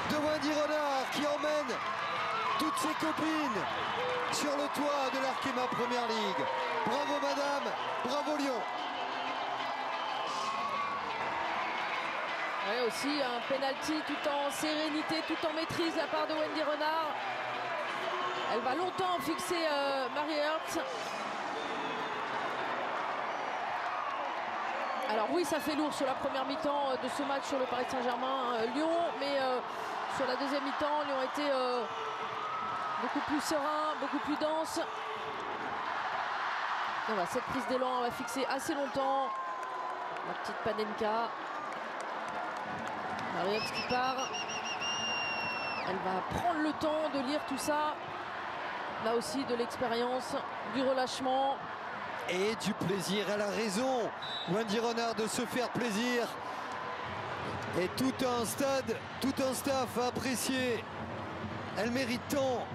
de Wendy Renard qui emmène toutes ses copines sur le toit de l'Arkema Première Ligue. Bravo madame, bravo Lyon. Ouais, aussi un penalty tout en sérénité, tout en maîtrise de la part de Wendy Renard. Elle va longtemps fixer Mary Earps. Alors oui, ça fait lourd sur la première mi-temps de ce match sur le Paris Saint-Germain Lyon, mais sur la deuxième mi-temps, Lyon a été beaucoup plus serein, beaucoup plus dense. Voilà, cette prise d'élan va fixer assez longtemps. La petite Panenka. Mary Earps qui part. Elle va prendre le temps de lire tout ça. Là aussi de l'expérience, du relâchement. Et du plaisir, elle a raison, Wendy Renard, de se faire plaisir. Et tout un stade, tout un staff a apprécié. Elle mérite tant.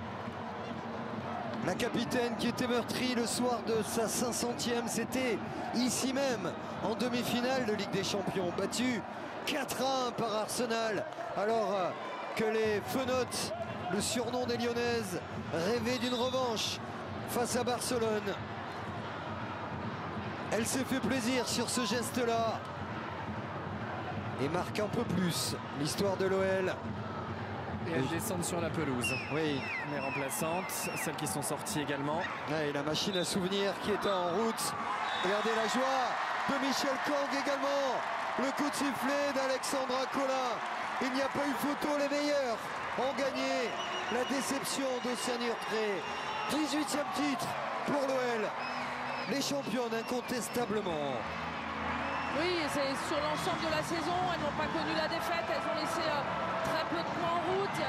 La capitaine qui était meurtrie le soir de sa 500e, c'était ici même, en demi-finale de Ligue des Champions, battue 4-1 par Arsenal. Alors que les Fenotes, le surnom des Lyonnaises, rêvaient d'une revanche face à Barcelone. Elle s'est fait plaisir sur ce geste-là et marque un peu plus l'histoire de l'OL. Et elles descendent sur la pelouse. Oui. Les remplaçantes, celles qui sont sorties également. Et la machine à souvenirs qui est en route. Regardez la joie de Michel Kang également. Le coup de sifflet d'Alexandra Collin. Il n'y a pas eu photo, les meilleurs ont gagné. La déception d'Océan-Urtré. 18e titre pour l'OL. Les championnes incontestablement. Oui, c'est sur l'ensemble de la saison. Elles n'ont pas connu la défaite. Elles ont laissé très peu de points en route.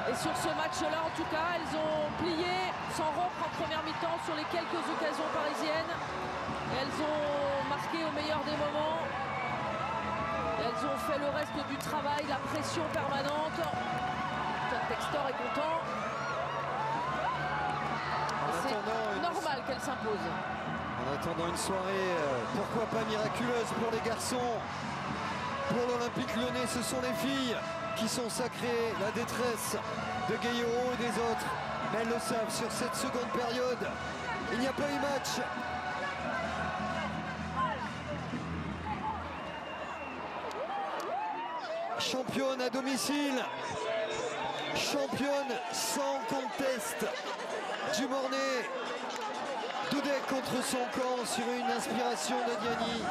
Et sur ce match-là, en tout cas, elles ont plié sans rompre en première mi-temps sur les quelques occasions parisiennes. Et elles ont marqué au meilleur des moments. Et elles ont fait le reste du travail, la pression permanente. Textor est content. C'est normal qu'elle s'impose. En attendant une soirée, pourquoi pas miraculeuse pour les garçons. Pour l'Olympique Lyonnais, ce sont les filles qui sont sacrées. La détresse de Guéhiero et des autres. Mais elles le savent, sur cette seconde période, il n'y a pas eu match. Championne à domicile. Championne sans conteste. Du Mornay. Doudek contre son camp sur une inspiration de Diani.